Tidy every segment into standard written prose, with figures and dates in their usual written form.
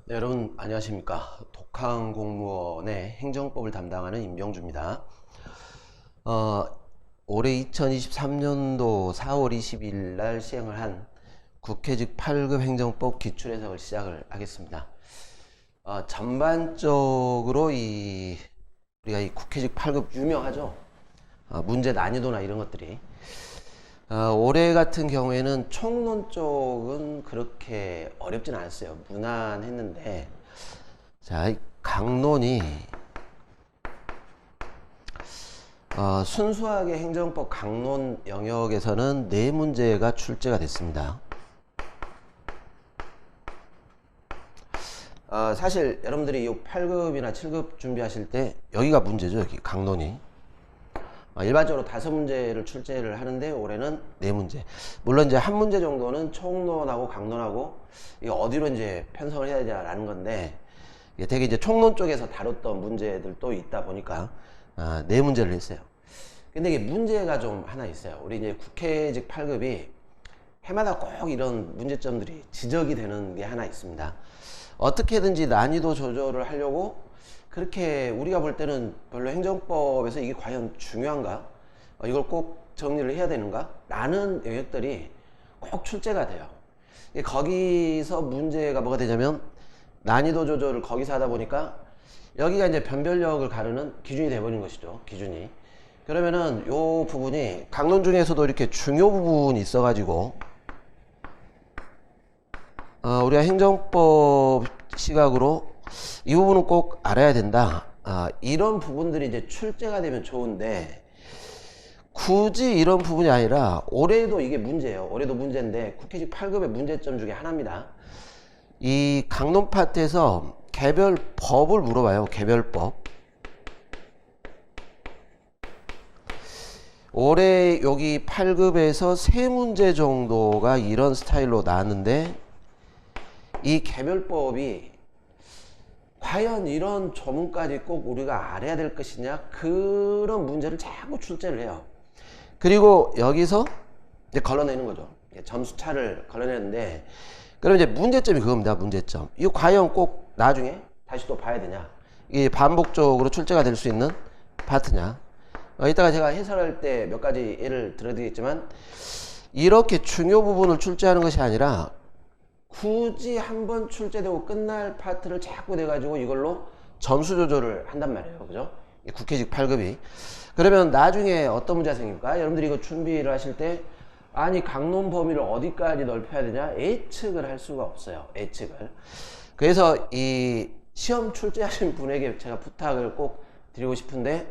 네, 여러분 안녕하십니까. 독항공무원의 행정법을 담당하는 임병주입니다. 어, 올해 2023년도 4월 20일 날 시행을 한 국회직 8급 행정법 기출해석을 시작을 하겠습니다. 전반적으로 우리가 이 국회직 8급 유명하죠. 문제 난이도나 이런 것들이 올해 같은 경우에는 총론 쪽은 그렇게 어렵진 않았어요. 무난했는데, 자, 이 강론이 순수하게 행정법 강론 영역에서는 4문제가 출제가 됐습니다. 사실 여러분들이 이 8급이나 7급 준비하실 때 여기가 문제죠. 여기 강론이. 일반적으로 5문제를 출제를 하는데 올해는 4문제. 물론 이제 한 문제 정도는 총론하고 강론하고 이게 어디로 이제 편성을 해야 되냐라는 건데, 이게 되게 이제 총론 쪽에서 다뤘던 문제들도 있다 보니까 4문제를 했어요. 근데 이게 문제가 좀 하나 있어요. 우리 이제 국회직 8급이 해마다 꼭 이런 문제점들이 지적이 되는 게 하나 있습니다. 어떻게든지 난이도 조절을 하려고 그렇게 우리가 볼 때는 별로 행정법에서 이게 과연 중요한가? 이걸 꼭 정리를 해야 되는가? 라는 영역들이 꼭 출제가 돼요. 거기서 문제가 뭐가 되냐면 난이도 조절을 거기서 하다 보니까 여기가 이제 변별력을 가르는 기준이 돼버린 것이죠. 기준이. 그러면은 요 부분이 강론 중에서도 이렇게 중요 부분이 있어가지고 우리가 행정법 시각으로 이 부분은 꼭 알아야 된다. 이런 부분들이 이제 출제가 되면 좋은데, 굳이 이런 부분이 아니라 올해도 이게 문제예요. 올해도 문제인데 국회직 8급의 문제점 중에 하나입니다. 이 강론 파트에서 개별법을 물어봐요. 개별법. 올해 여기 8급에서 3문제 정도가 이런 스타일로 나왔는데, 이 개별법이 과연 이런 조문까지 꼭 우리가 알아야 될 것이냐, 그런 문제를 자꾸 출제를 해요. 그리고 여기서 이제 걸러내는 거죠. 점수차를 걸러내는데, 그럼 이제 문제점이 그겁니다. 문제점. 이거 과연 꼭 나중에 다시 또 봐야 되냐, 이게 반복적으로 출제가 될 수 있는 파트냐. 이따가 제가 해설할 때 몇 가지 예를 들어드리겠지만, 이렇게 중요 부분을 출제하는 것이 아니라 굳이 한번 출제되고 끝날 파트를 자꾸 내가지고 이걸로 점수 조절을 한단 말이에요. 그죠? 국회직 8급이. 그러면 나중에 어떤 문제가 생깁니까? 여러분들이 이거 준비를 하실 때, 아니 강론 범위를 어디까지 넓혀야 되냐? 예측을 할 수가 없어요. 예측을. 그래서 이 시험 출제하신 분에게 제가 부탁을 꼭 드리고 싶은데,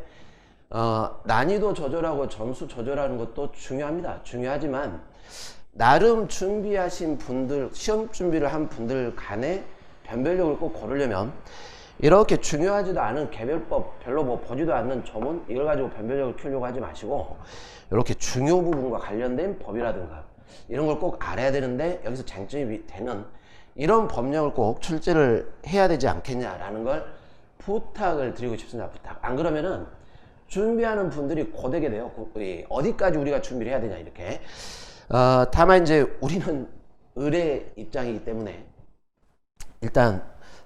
난이도 조절하고 점수 조절하는 것도 중요합니다. 중요하지만 나름 준비하신 분들, 시험 준비를 한 분들 간의 변별력을 꼭 고르려면 이렇게 중요하지도 않은 개별법, 별로 뭐 보지도 않는 조문, 이걸 가지고 변별력을 키우려고 하지 마시고, 이렇게 중요 부분과 관련된 법이라든가 이런 걸 꼭 알아야 되는데, 여기서 쟁점이 되는 이런 법령을 꼭 출제를 해야 되지 않겠냐라는 걸 부탁을 드리고 싶습니다. 부탁. 안 그러면은 준비하는 분들이 고되게 돼요. 어디까지 우리가 준비를 해야 되냐, 이렇게. 다만 이제 우리는 의뢰 입장이기 때문에 일단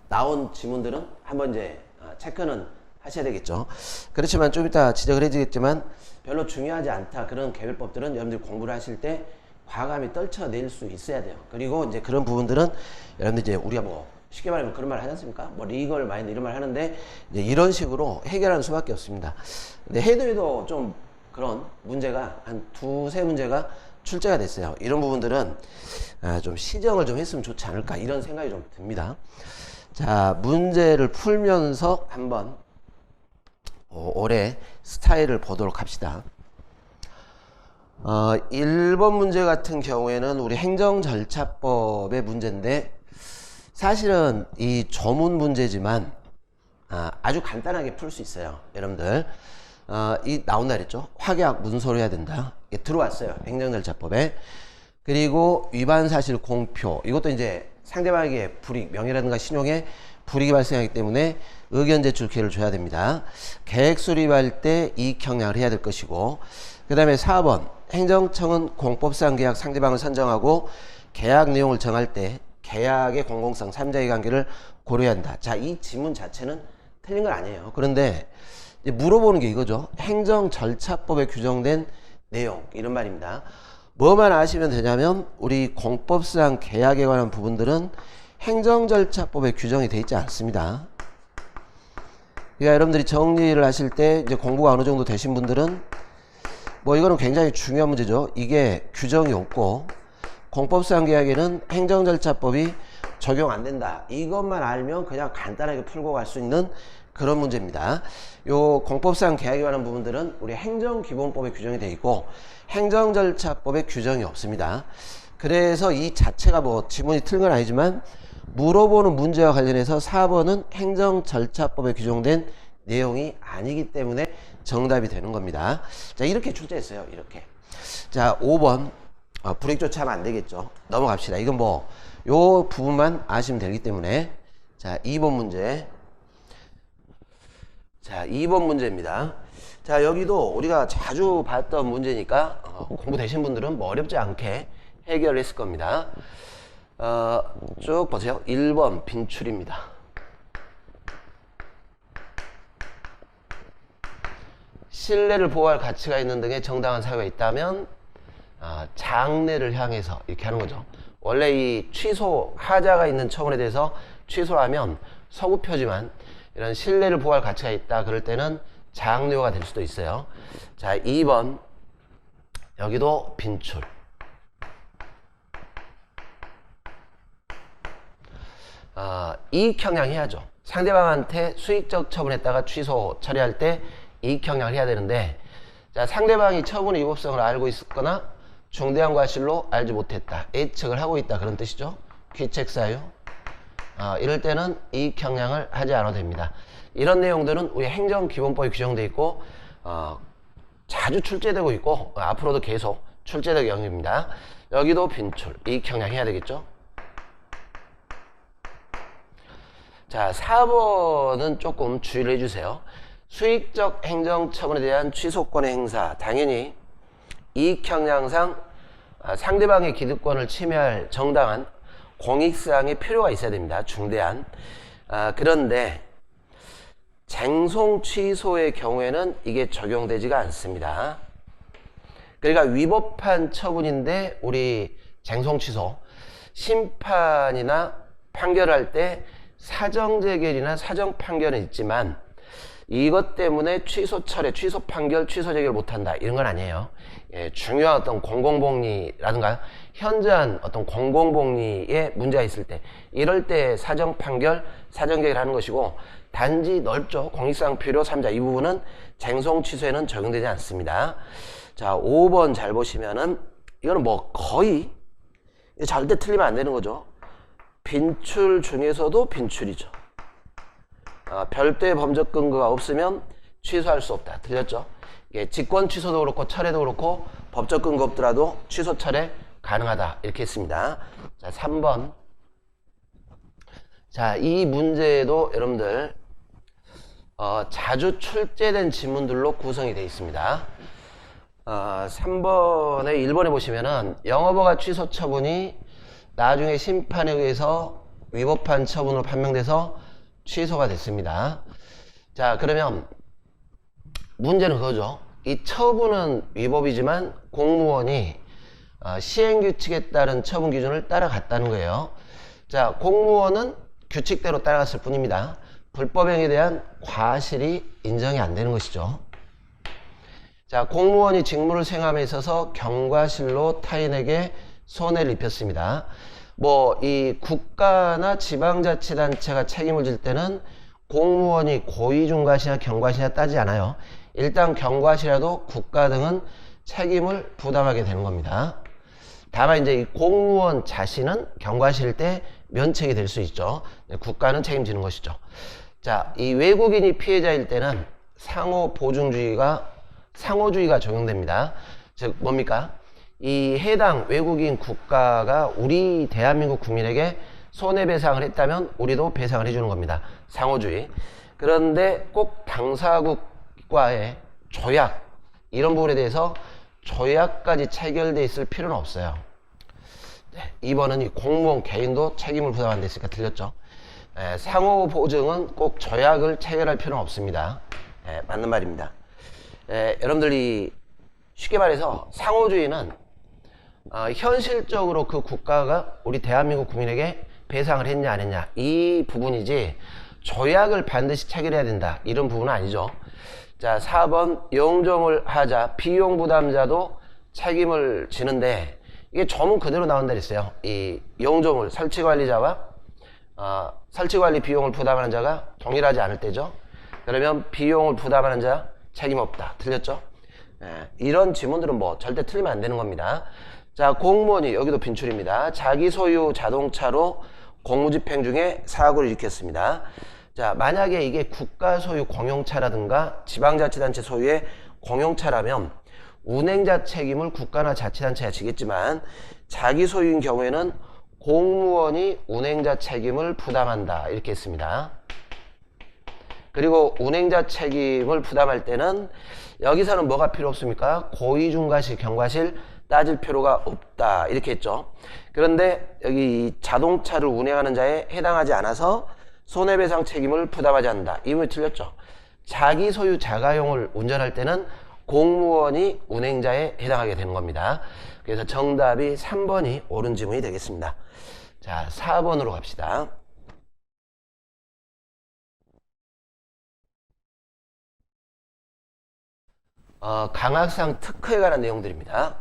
나온 지문들은 한번 이제 체크는 하셔야 되겠죠. 그렇지만 좀 이따 지적을 해주겠지만, 별로 중요하지 않다 그런 개별법들은 여러분들이 공부를 하실 때 과감히 떨쳐낼 수 있어야 돼요. 그리고 이제 그런 부분들은 여러분들 이제 우리가 뭐 쉽게 말하면 그런 말 하지 않습니까? 뭐 리걸 마인드 이런 말 하는데, 이제 이런 식으로 해결하는 수밖에 없습니다. 근데 해도 좀 그런 문제가 한 2-3문제가 출제가 됐어요. 이런 부분들은 좀 시정을 좀 했으면 좋지 않을까, 이런 생각이 좀 듭니다. 자, 문제를 풀면서 한번 올해 스타일을 보도록 합시다. 1번 문제 같은 경우에는 우리 행정절차법의 문제인데, 사실은 이 조문 문제지만 아주 간단하게 풀 수 있어요. 여러분들 이 나온 날 있죠. 확약 문서로 해야 된다. 이게 들어왔어요. 행정절차법에. 그리고 위반사실 공표, 이것도 이제 상대방에게 불이익, 명예라든가 신용에 불이익이 발생하기 때문에 의견 제출 기회를 줘야 됩니다. 계획 수립할 때 이익 형량을 해야 될 것이고, 그 다음에 4번 행정청은 공법상 계약 상대방을 선정하고 계약 내용을 정할 때 계약의 공공성, 3자의 관계를 고려한다. 자, 이 지문 자체는 틀린 건 아니에요. 그런데 이제 물어보는 게 이거죠. 행정절차법에 규정된 내용, 이런 말입니다. 뭐만 아시면 되냐면 우리 공법상 계약에 관한 부분들은 행정절차법에 규정이 되어 있지 않습니다. 그러니까 여러분들이 정리를 하실 때 이제 공부가 어느 정도 되신 분들은 뭐 이거는 굉장히 중요한 문제죠. 이게 규정이 없고 공법상 계약에는 행정절차법이 적용 안 된다. 이것만 알면 그냥 간단하게 풀고 갈 수 있는 그런 문제입니다. 요 공법상 계약에 관한 부분들은 우리 행정기본법에 규정이 되어 있고 행정절차법에 규정이 없습니다. 그래서 이 자체가 뭐 지문이 틀린 건 아니지만 물어보는 문제와 관련해서 4번은 행정절차법에 규정된 내용이 아니기 때문에 정답이 되는 겁니다. 자, 이렇게 출제했어요. 이렇게. 자, 5번 불이익조차 하면 안 되겠죠. 넘어갑시다. 이건 뭐 요 부분만 아시면 되기 때문에. 자, 2번 문제. 자, 2번 문제입니다. 자, 여기도 우리가 자주 봤던 문제니까 공부되신 분들은 뭐 어렵지 않게 해결했을 겁니다. 쭉 보세요. 1번 빈출입니다. 신뢰를 보호할 가치가 있는 등의 정당한 사유가 있다면 장래를 향해서 이렇게 하는 거죠. 원래 이 취소 하자가 있는 처분에 대해서 취소하면 서구표지만 이런 신뢰를 보호할 가치가 있다 그럴 때는 장래가 될 수도 있어요. 자, 2번 여기도 빈출. 이익 형량해야죠. 상대방한테 수익적 처분했다가 취소 처리할 때 이익 형량을 해야 되는데, 자, 상대방이 처분의 위법성을 알고 있었거나 중대한 과실로 알지 못했다, 예측을 하고 있다, 그런 뜻이죠. 귀책사유. 이럴 때는 이익 형량을 하지 않아도 됩니다. 이런 내용들은 우리 행정기본법에 규정되어 있고 자주 출제되고 있고 앞으로도 계속 출제될 영역입니다. 여기도 빈출, 이익 형량 해야 되겠죠. 자, 4번은 조금 주의를 해주세요. 수익적 행정처분에 대한 취소권의 행사, 당연히 이익형량상 상대방의 기득권을 침해할 정당한 공익사항의 필요가 있어야 됩니다. 중대한. 그런데 쟁송 취소의 경우에는 이게 적용되지가 않습니다. 그러니까 위법한 처분인데 우리 쟁송 취소, 심판이나 판결할 때 사정재결이나 사정판결은 있지만 이것 때문에 취소 철회, 취소 판결, 취소 재결 못한다, 이런 건 아니에요. 예, 중요한 어떤 공공복리라든가 현저한 어떤 공공복리에 문제가 있을 때, 이럴 때 사정 판결, 사정 재결 하는 것이고, 단지 넓죠. 공익사항 필요 3자 이 부분은 쟁송 취소에는 적용되지 않습니다. 자, 5번 잘 보시면은 이거는 뭐 거의 절대 틀리면 안 되는 거죠. 빈출 중에서도 빈출이죠. 별도의 법적 근거가 없으면 취소할 수 없다. 들렸죠? 예, 직권 취소도 그렇고 철회도 그렇고 법적 근거 없더라도 취소 철회 가능하다, 이렇게 했습니다. 자, 3번. 자, 이 문제도 여러분들 자주 출제된 지문들로 구성이 되어 있습니다. 3번에 1번에 보시면은 영업허가 취소 처분이 나중에 심판에 의해서 위법한 처분으로 판명돼서 취소가 됐습니다. 자, 그러면 문제는 그거죠. 이 처분은 위법이지만 공무원이 시행규칙에 따른 처분 기준을 따라갔다는 거예요. 자, 공무원은 규칙대로 따라갔을 뿐입니다. 불법행위에 대한 과실이 인정이 안 되는 것이죠. 자, 공무원이 직무를 수행함에 있어서 경과실로 타인에게 손해를 입혔습니다. 뭐 이 국가나 지방자치단체가 책임을 질 때는 공무원이 고의중과실이나 경과실이나 따지지 않아요. 일단 경과실이라도 국가 등은 책임을 부담하게 되는 겁니다. 다만 이제 이 공무원 자신은 경과실일 때 면책이 될 수 있죠. 국가는 책임지는 것이죠. 자, 이 외국인이 피해자일 때는 상호주의가 적용됩니다. 즉 뭡니까? 이 해당 외국인 국가가 우리 대한민국 국민에게 손해배상을 했다면 우리도 배상을 해주는 겁니다. 상호주의. 그런데 꼭 당사국과의 조약, 이런 부분에 대해서 조약까지 체결돼 있을 필요는 없어요. 2번은 이 공무원 개인도 책임을 부담한다 했으니까 틀렸죠. 상호 보증은 꼭 조약을 체결할 필요는 없습니다. 맞는 말입니다. 여러분들이 쉽게 말해서 상호주의는 현실적으로 그 국가가 우리 대한민국 국민에게 배상을 했냐 안 했냐 이 부분이지 조약을 반드시 체결해야 된다 이런 부분은 아니죠. 자, 4번 용종을 하자 비용 부담자도 책임을 지는데 이게 조문 그대로 나온다 그랬어요. 이 용종을 설치관리자와 설치관리 비용을 부담하는 자가 동일하지 않을 때죠. 그러면 비용을 부담하는 자 책임 없다. 틀렸죠? 이런 지문들은 뭐 절대 틀리면 안 되는 겁니다. 자, 공무원이 여기도 빈출입니다. 자기 소유 자동차로 공무집행 중에 사고를 일으켰습니다. 자, 만약에 이게 국가 소유 공용차라든가 지방자치단체 소유의 공용차라면 운행자 책임을 국가나 자치단체가 지겠지만 자기 소유인 경우에는 공무원이 운행자 책임을 부담한다 이렇게 했습니다. 그리고 운행자 책임을 부담할 때는 여기서는 뭐가 필요 없습니까? 고의, 중과실, 경과실 따질 필요가 없다 이렇게 했죠. 그런데 여기 자동차를 운행하는 자에 해당하지 않아서 손해배상 책임을 부담하지 않는다. 이 부분이 틀렸죠. 자기 소유 자가용을 운전할 때는 공무원이 운행자에 해당하게 되는 겁니다. 그래서 정답이 3번이 옳은 지문이 되겠습니다. 자, 4번으로 갑시다. 강학상 특허에 관한 내용들입니다.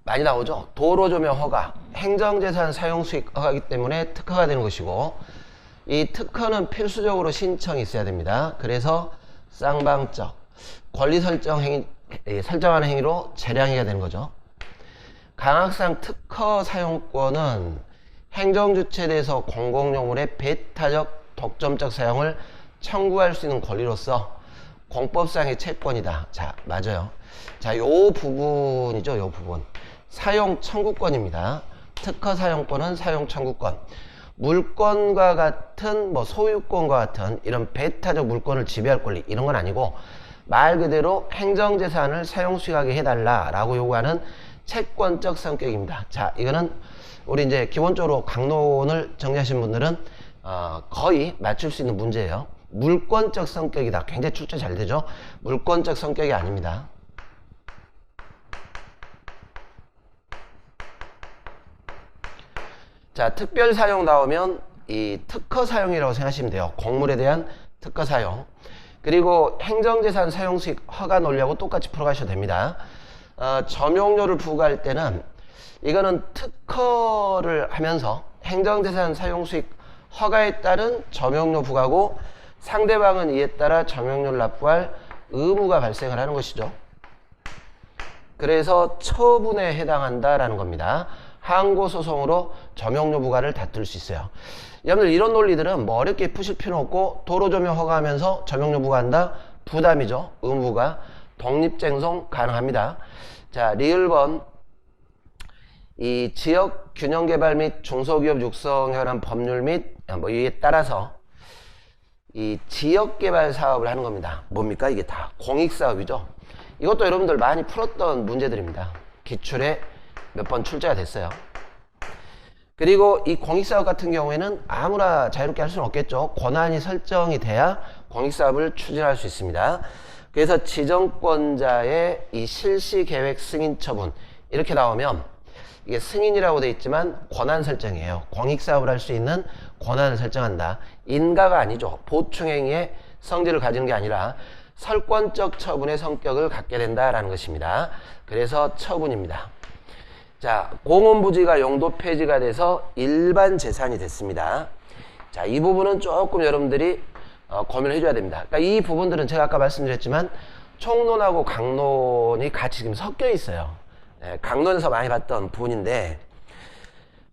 많이 나오죠. 도로조명 허가, 행정재산 사용수익 허가이기 때문에 특허가 되는 것이고 이 특허는 필수적으로 신청이 있어야 됩니다. 그래서 쌍방적 권리 설정하는 행위로 재량이가 되는 거죠. 강학상 특허 사용권은 행정주체에서 공공용물의 배타적 독점적 사용을 청구할 수 있는 권리로서 공법상의 채권이다. 자, 맞아요. 자, 요 부분이죠. 요 부분. 사용 청구권입니다. 특허 사용권은 사용 청구권. 물권과 같은 소유권과 같은 이런 배타적 물권을 지배할 권리 이런 건 아니고 말 그대로 행정재산을 사용 수익하게 해달라라고 요구하는 채권적 성격입니다. 자, 이거는 우리 이제 기본적으로 강론을 정리하신 분들은 거의 맞출 수 있는 문제예요. 물권적 성격이다. 굉장히 출제 잘 되죠. 물권적 성격이 아닙니다. 자, 특별 사용 나오면 이 특허 사용이라고 생각하시면 돼요. 곡물에 대한 특허 사용. 그리고 행정재산 사용 수익 허가 논리하고 똑같이 풀어가셔도 됩니다. 점용료를 부과할 때는 이거는 특허를 하면서 행정재산 사용 수익 허가에 따른 점용료 부과고 상대방은 이에 따라 점용료를 납부할 의무가 발생을 하는 것이죠. 그래서 처분에 해당한다라는 겁니다. 항고소송으로 점용료 부과를 다툴 수 있어요. 여러분들 이런 논리들은 뭐 어렵게 푸실 필요는 없고 도로조명 허가하면서 점용료 부과한다? 부담이죠. 의무가 독립쟁송 가능합니다. 자, 리을번 이 지역 균형 개발 및 중소기업 육성에 관한 법률 및 이에 따라서 이 지역 개발 사업을 하는 겁니다. 뭡니까? 이게 다 공익 사업이죠. 이것도 여러분들 많이 풀었던 문제들입니다. 기출에 몇 번 출제가 됐어요. 그리고 이 공익사업 같은 경우에는 아무나 자유롭게 할 수는 없겠죠. 권한이 설정이 돼야 공익사업을 추진할 수 있습니다. 그래서 지정권자의 이 실시계획 승인 처분 이렇게 나오면 이게 승인이라고 되어 있지만 권한 설정이에요. 공익사업을 할 수 있는 권한을 설정한다. 인가가 아니죠. 보충행위의 성질을 가지는 게 아니라 설권적 처분의 성격을 갖게 된다라는 것입니다. 그래서 처분입니다. 자, 공원부지가 용도 폐지가 돼서 일반 재산이 됐습니다. 자, 이 부분은 조금 여러분들이 고민을 해줘야 됩니다. 그러니까 이 부분들은 제가 아까 말씀드렸지만 총론하고 강론이 같이 지금 섞여 있어요. 강론에서 많이 봤던 부분인데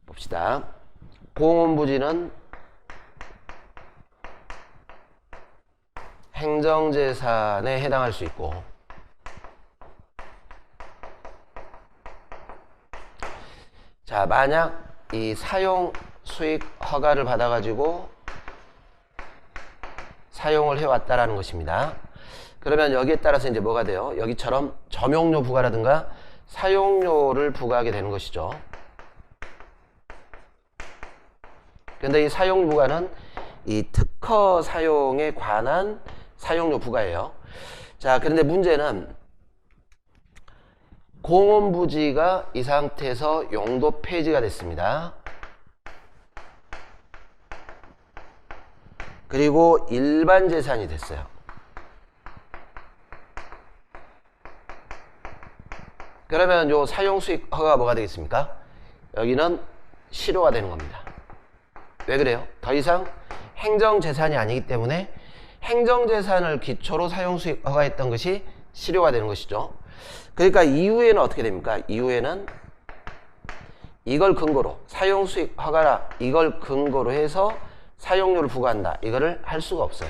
봅시다. 공원부지는 행정재산에 해당할 수 있고 자, 만약 이 사용 수익 허가를 받아가지고 사용을 해왔다라는 것입니다. 그러면 여기에 따라서 이제 뭐가 돼요? 여기처럼 점용료 부과라든가 사용료를 부과하게 되는 것이죠. 근데 이 사용료 부과는 이 특허 사용에 관한 사용료 부과예요. 자, 그런데 문제는 공원부지가 이 상태에서 용도 폐지가 됐습니다. 그리고 일반 재산이 됐어요. 그러면 요 사용수익 허가가 뭐가 되겠습니까? 여기는 실효가 되는 겁니다. 왜 그래요? 더 이상 행정재산이 아니기 때문에 행정재산을 기초로 사용수익 허가했던 것이 실효가 되는 것이죠. 그러니까 이후에는 어떻게 됩니까? 이후에는 이걸 근거로 사용수익 허가라 이걸 근거로 해서 사용료를 부과한다. 이거를 할 수가 없어요.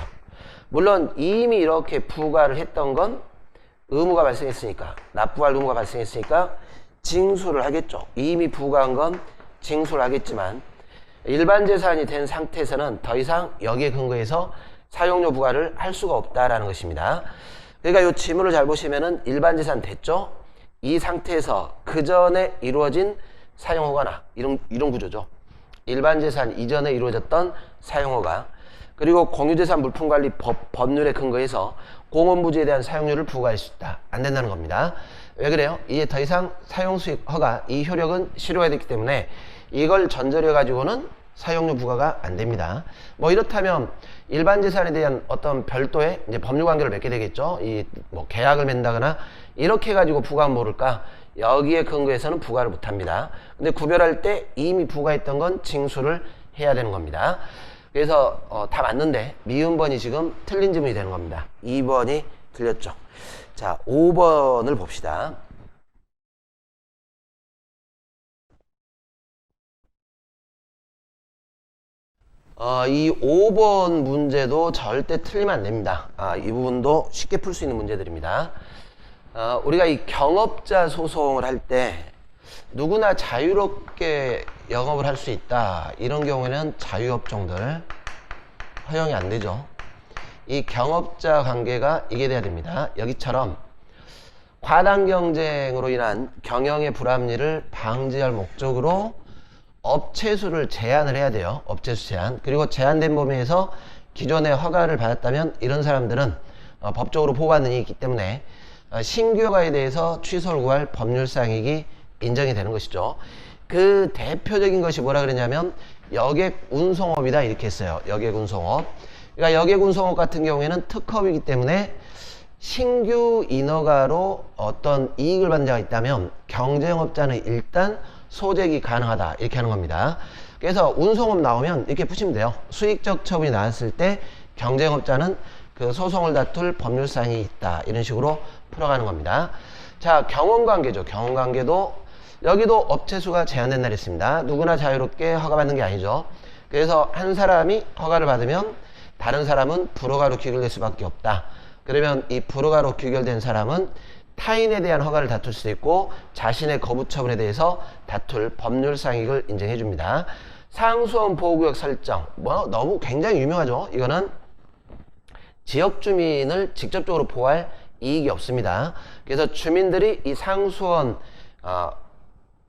물론 이미 이렇게 부과를 했던 건 의무가 발생했으니까 납부할 의무가 발생했으니까 징수를 하겠죠. 이미 부과한 건 징수를 하겠지만 일반 재산이 된 상태에서는 더 이상 여기에 근거해서 사용료 부과를 할 수가 없다라는 것입니다. 그러니까 이 지문을 잘 보시면은 일반 재산 됐죠? 이 상태에서 그 전에 이루어진 사용허가나 이런 구조죠. 일반 재산 이전에 이루어졌던 사용허가 그리고 공유재산 물품관리법 법률에 근거해서 공원부지에 대한 사용료를 부과할 수 있다. 안 된다는 겁니다. 왜 그래요? 이제 더 이상 사용수익 허가 이 효력은 실효가 됐기 때문에 이걸 전제로 해가지고는 사용료 부과가 안 됩니다. 뭐 이렇다면 일반 재산에 대한 어떤 별도의 이제 법률 관계를 맺게 되겠죠. 이 뭐 계약을 맺는다거나 이렇게 해가지고 부과하면 모를까? 여기에 근거해서는 부과를 못 합니다. 근데 구별할 때 이미 부과했던 건 징수를 해야 되는 겁니다. 그래서 다 맞는데 미음번이 지금 틀린 지문이 되는 겁니다. 2번이 틀렸죠. 자, 5번을 봅시다. 이 5번 문제도 절대 틀리면 안 됩니다. 이 부분도 쉽게 풀 수 있는 문제들입니다. 우리가 이 경업자 소송을 할 때 누구나 자유롭게 영업을 할 수 있다. 이런 경우에는 자유업종들 허용이 안 되죠. 이 경업자 관계가 이게 돼야 됩니다. 여기처럼 과당 경쟁으로 인한 경영의 불합리를 방지할 목적으로 업체 수를 제한을 해야 돼요. 업체 수 제한. 그리고 제한된 범위에서 기존의 허가를 받았다면 이런 사람들은 법적으로 보호받는 이익이 있기 때문에 신규 허가에 대해서 취소를 구할 법률사항이 인정이 되는 것이죠. 그 대표적인 것이 뭐라 그러냐면 여객운송업이다 이렇게 했어요. 여객운송업. 그러니까 여객운송업 같은 경우에는 특허이기 때문에 신규 인허가로 어떤 이익을 받는 자가 있다면 경쟁업자는 일단 소재기 가능하다 이렇게 하는 겁니다. 그래서 운송업 나오면 이렇게 푸시면 돼요. 수익적 처분이 나왔을 때 경쟁업자는 그 소송을 다툴 법률사항이 있다 이런 식으로 풀어가는 겁니다. 자, 경험관계죠. 경험관계도 여기도 업체 수가 제한된다 그랬습니다. 누구나 자유롭게 허가받는 게 아니죠. 그래서 한 사람이 허가를 받으면 다른 사람은 불허가로 귀결될 수밖에 없다. 그러면 이 불허가로 귀결된 사람은 타인에 대한 허가를 다툴 수도 있고 자신의 거부 처분에 대해서 다툴 법률상익을 인정해 줍니다. 상수원 보호구역 설정 너무 굉장히 유명하죠. 이거는 지역 주민을 직접적으로 보호할 이익이 없습니다. 그래서 주민들이 이 상수원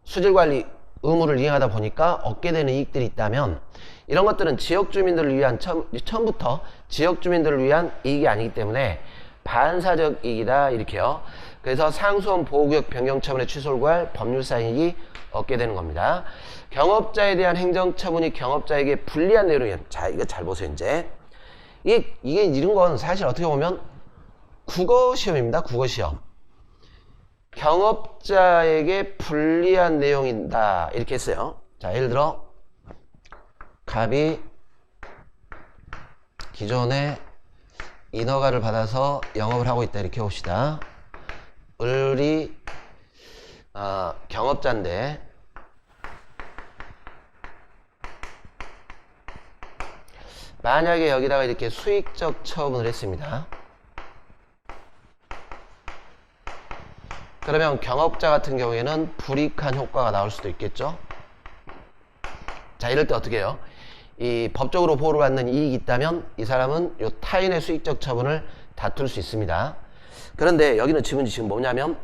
수질관리 의무를 이행하다 보니까 얻게 되는 이익들이 있다면 이런 것들은 지역 주민들을 위한 처음부터 지역 주민들을 위한 이익이 아니기 때문에 반사적 이익이다 이렇게요. 그래서 상수원 보호구역 변경 처분의 취소를 구할 법률사항이 얻게 되는 겁니다. 경업자에 대한 행정처분이 경업자에게 불리한 내용이에요. 자, 이거 잘 보세요. 이제 이게 이런 건 사실 어떻게 보면 국어시험입니다. 국어시험. 경업자에게 불리한 내용이다 이렇게 했어요. 자, 예를 들어 갑이 기존에 인허가를 받아서 영업을 하고 있다 이렇게 봅시다. 을이 경업자인데 만약에 여기다가 이렇게 수익적 처분을 했습니다. 그러면 경업자 같은 경우에는 불이익한 효과가 나올 수도 있겠죠. 자, 이럴 때 어떻게 해요? 이 법적으로 보호를 받는 이익이 있다면 이 사람은 요 타인의 수익적 처분을 다툴 수 있습니다. 그런데 여기는 지금 뭐냐면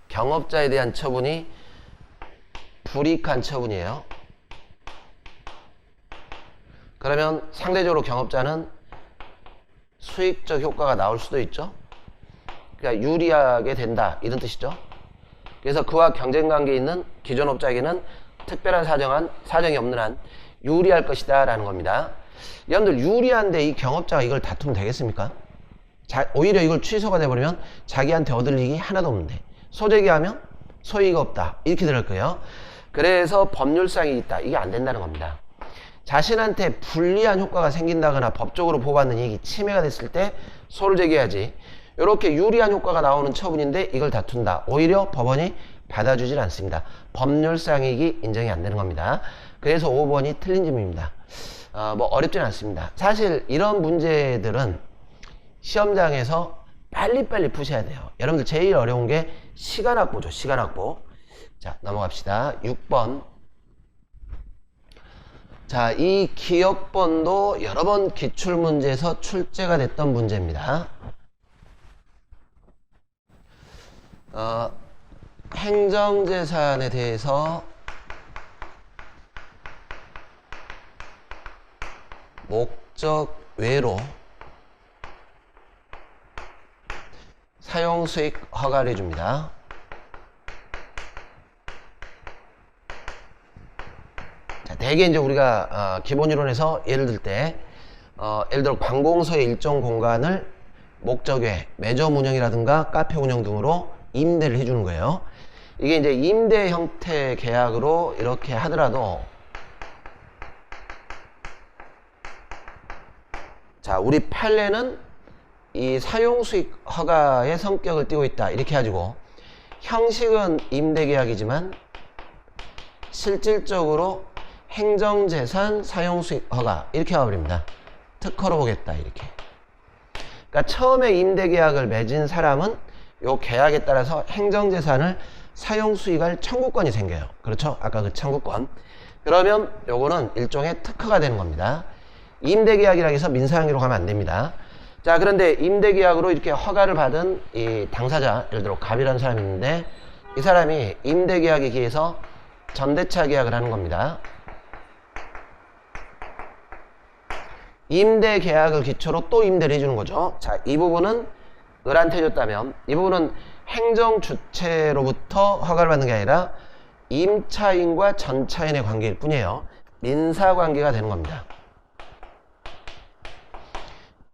경업자에 대한 처분이 불이익한 처분이에요. 그러면 상대적으로 경업자는 수익적 효과가 나올 수도 있죠. 그러니까 유리하게 된다 이런 뜻이죠. 그래서 그와 경쟁관계에 있는 기존 업자에게는 특별한 사정이 없는 한 유리할 것이다 라는 겁니다. 여러분들 유리한데 이 경업자가 이걸 다투면 되겠습니까? 오히려 이걸 취소가 돼버리면 자기한테 얻을 이익이 하나도 없는데 소재기하면 소익이 없다 이렇게 들을 거예요. 그래서 법률상이 있다 이게 안 된다는 겁니다. 자신한테 불리한 효과가 생긴다거나 법적으로 보호받는 이익이 침해가 됐을 때 소를 제기해야지, 이렇게 유리한 효과가 나오는 처분인데 이걸 다툰다, 오히려 법원이 받아주질 않습니다. 법률상 이익이 인정이 안 되는 겁니다. 그래서 5번이 틀린 질문입니다. 뭐 어렵진 않습니다. 사실 이런 문제들은 시험장에서 빨리빨리 푸셔야 돼요. 여러분들 제일 어려운 게 시간 확보죠. 시간 확보. 자, 넘어갑시다. 6번. 자, 이 기억번도 여러 번 기출문제에서 출제가 됐던 문제입니다. 행정재산에 대해서 목적 외로 사용수익 허가를 해줍니다. 자, 대개 이제 우리가 기본 이론에서 예를 들 때 예를 들어 관공서의 일정 공간을 목적 외 매점 운영이라든가 카페 운영 등으로 임대를 해주는 거예요. 이게 이제 임대 형태 계약으로 이렇게 하더라도, 자, 우리 판례는 이 사용수익 허가의 성격을 띠고 있다 이렇게 해가지고 형식은 임대계약이지만 실질적으로 행정재산 사용수익 허가 이렇게 와버립니다. 특허로 보겠다 이렇게. 그러니까 처음에 임대계약을 맺은 사람은 요 계약에 따라서 행정재산을 사용수익할 청구권이 생겨요. 그렇죠? 아까 그 청구권. 그러면 요거는 일종의 특허가 되는 겁니다. 임대계약이라고 해서 민사항의로 가면 안 됩니다. 자, 그런데 임대계약으로 이렇게 허가를 받은 이 당사자, 예를 들어 갑이라는 사람이 있는데 이 사람이 임대계약에 기해서 전대차 계약을 하는 겁니다. 임대계약을 기초로 또 임대를 해주는 거죠. 자, 이 부분은 을한테 해줬다면 이 부분은 행정주체로부터 허가를 받는 게 아니라 임차인과 전차인의 관계일 뿐이에요. 민사관계가 되는 겁니다.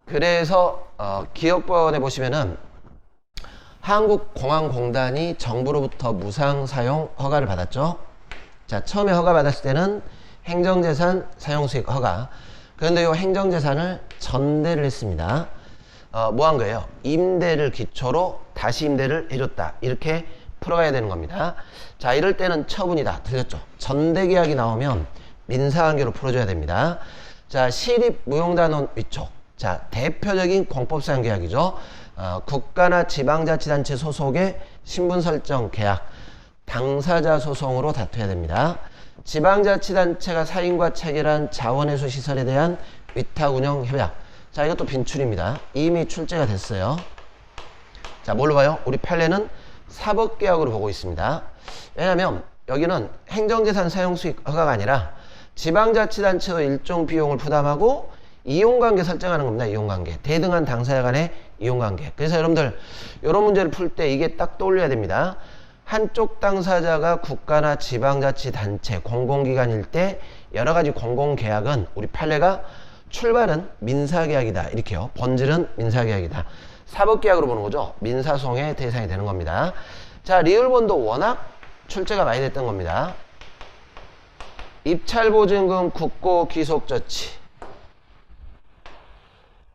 그래서 기업법원에 보시면은 한국공항공단이 정부로부터 무상사용 허가를 받았죠. 자, 처음에 허가 받았을 때는 행정재산 사용수익 허가. 그런데 이 행정재산을 전대를 했습니다. 뭐 한 거예요? 임대를 기초로 다시 임대를 해줬다. 이렇게 풀어가야 되는 겁니다. 자, 이럴 때는 처분이다. 틀렸죠? 전대계약이 나오면 민사관계로 풀어줘야 됩니다. 자, 시립무용단원 위촉. 자, 대표적인 공법상 계약이죠. 국가나 지방자치단체 소속의 신분설정 계약, 당사자 소송으로 다투어야 됩니다. 지방자치단체가 사인과 체결한 자원회수 시설에 대한 위탁운영 협약. 자, 이것도 빈출입니다. 이미 출제가 됐어요. 자, 뭘로 봐요? 우리 판례는 사법계약으로 보고 있습니다. 왜냐하면 여기는 행정재산 사용수익 허가가 아니라 지방자치단체의 일종 비용을 부담하고 이용관계 설정하는 겁니다. 이용관계. 대등한 당사자 간의 이용관계. 그래서 여러분들 이런 문제를 풀 때 이게 딱 떠올려야 됩니다. 한쪽 당사자가 국가나 지방자치단체, 공공기관일 때 여러가지 공공계약은 우리 판례가 출발은 민사계약이다. 이렇게요. 본질은 민사계약이다. 사법계약으로 보는 거죠. 민사소송의 대상이 되는 겁니다. 자, 리을본도 워낙 출제가 많이 됐던 겁니다. 입찰보증금 국고귀속조치.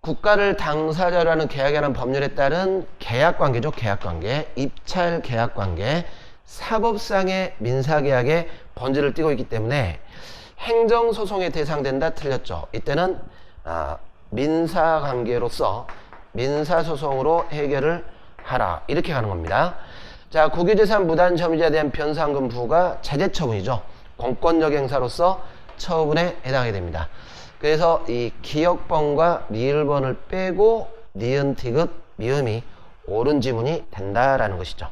국가를 당사자로 하는 계약에 관한 법률에 따른 계약관계죠. 계약관계. 입찰 계약관계. 사법상의 민사계약의 본질을 띠고 있기 때문에 행정소송에 대상된다. 틀렸죠. 이때는 민사관계로서 민사소송으로 해결을 하라. 이렇게 가는 겁니다. 자, 국유재산 무단점유자에 대한 변상금 부과 자제처분이죠. 공권력 행사로서 처분에 해당하게 됩니다. 그래서 이 기역번과 리을번을 빼고 니은, 디귿, 미음이 옳은 지문이 된다라는 것이죠.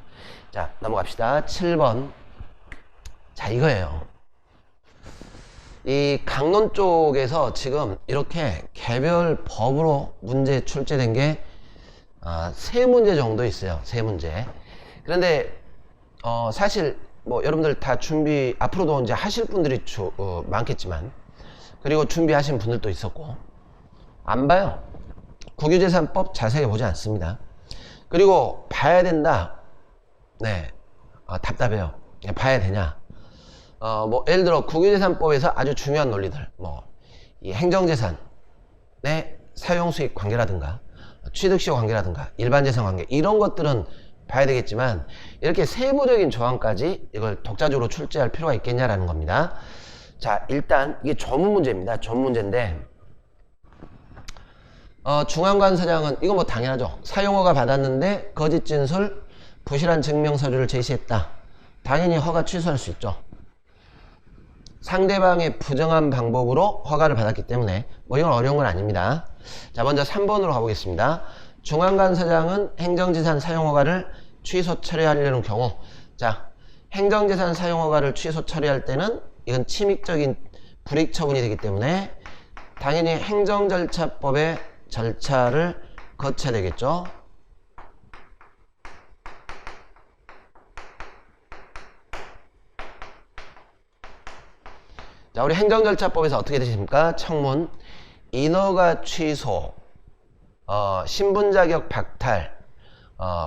자, 넘어갑시다. 7번. 자, 이거예요. 이 강론 쪽에서 지금 이렇게 개별 법으로 문제 출제된 게 세 문제 정도 있어요. 세 문제. 그런데 사실 뭐 여러분들 다 준비 앞으로도 이제 하실 분들이 많겠지만, 그리고 준비하신 분들도 있었고, 안 봐요. 국유재산법 자세히 보지 않습니다. 그리고 봐야 된다. 네, 답답해요. 봐야 되냐? 뭐 예를 들어 국유재산법에서 아주 중요한 논리들, 뭐 이 행정재산의 사용수익 관계라든가 취득시효 관계라든가 일반재산 관계, 이런 것들은 봐야 되겠지만, 이렇게 세부적인 조항까지 이걸 독자적으로 출제할 필요가 있겠냐라는 겁니다. 자, 일단 이게 전문 문제입니다. 전문 문제인데, 중앙관서장은 이거 뭐 당연하죠. 사용허가 받았는데 거짓 진술, 부실한 증명서류를 제시했다. 당연히 허가 취소할 수 있죠. 상대방의 부정한 방법으로 허가를 받았기 때문에 뭐 이건 어려운 건 아닙니다. 자, 먼저 3번으로 가보겠습니다. 중앙관서장은 행정재산 사용허가를 취소 처리하려는 경우, 자, 행정재산 사용허가를 취소 처리할 때는 이건 침익적인 불이익 처분이 되기 때문에 당연히 행정절차법의 절차를 거쳐야 되겠죠. 자, 우리 행정절차법에서 어떻게 되십니까? 청문, 인허가 취소, 신분자격 박탈,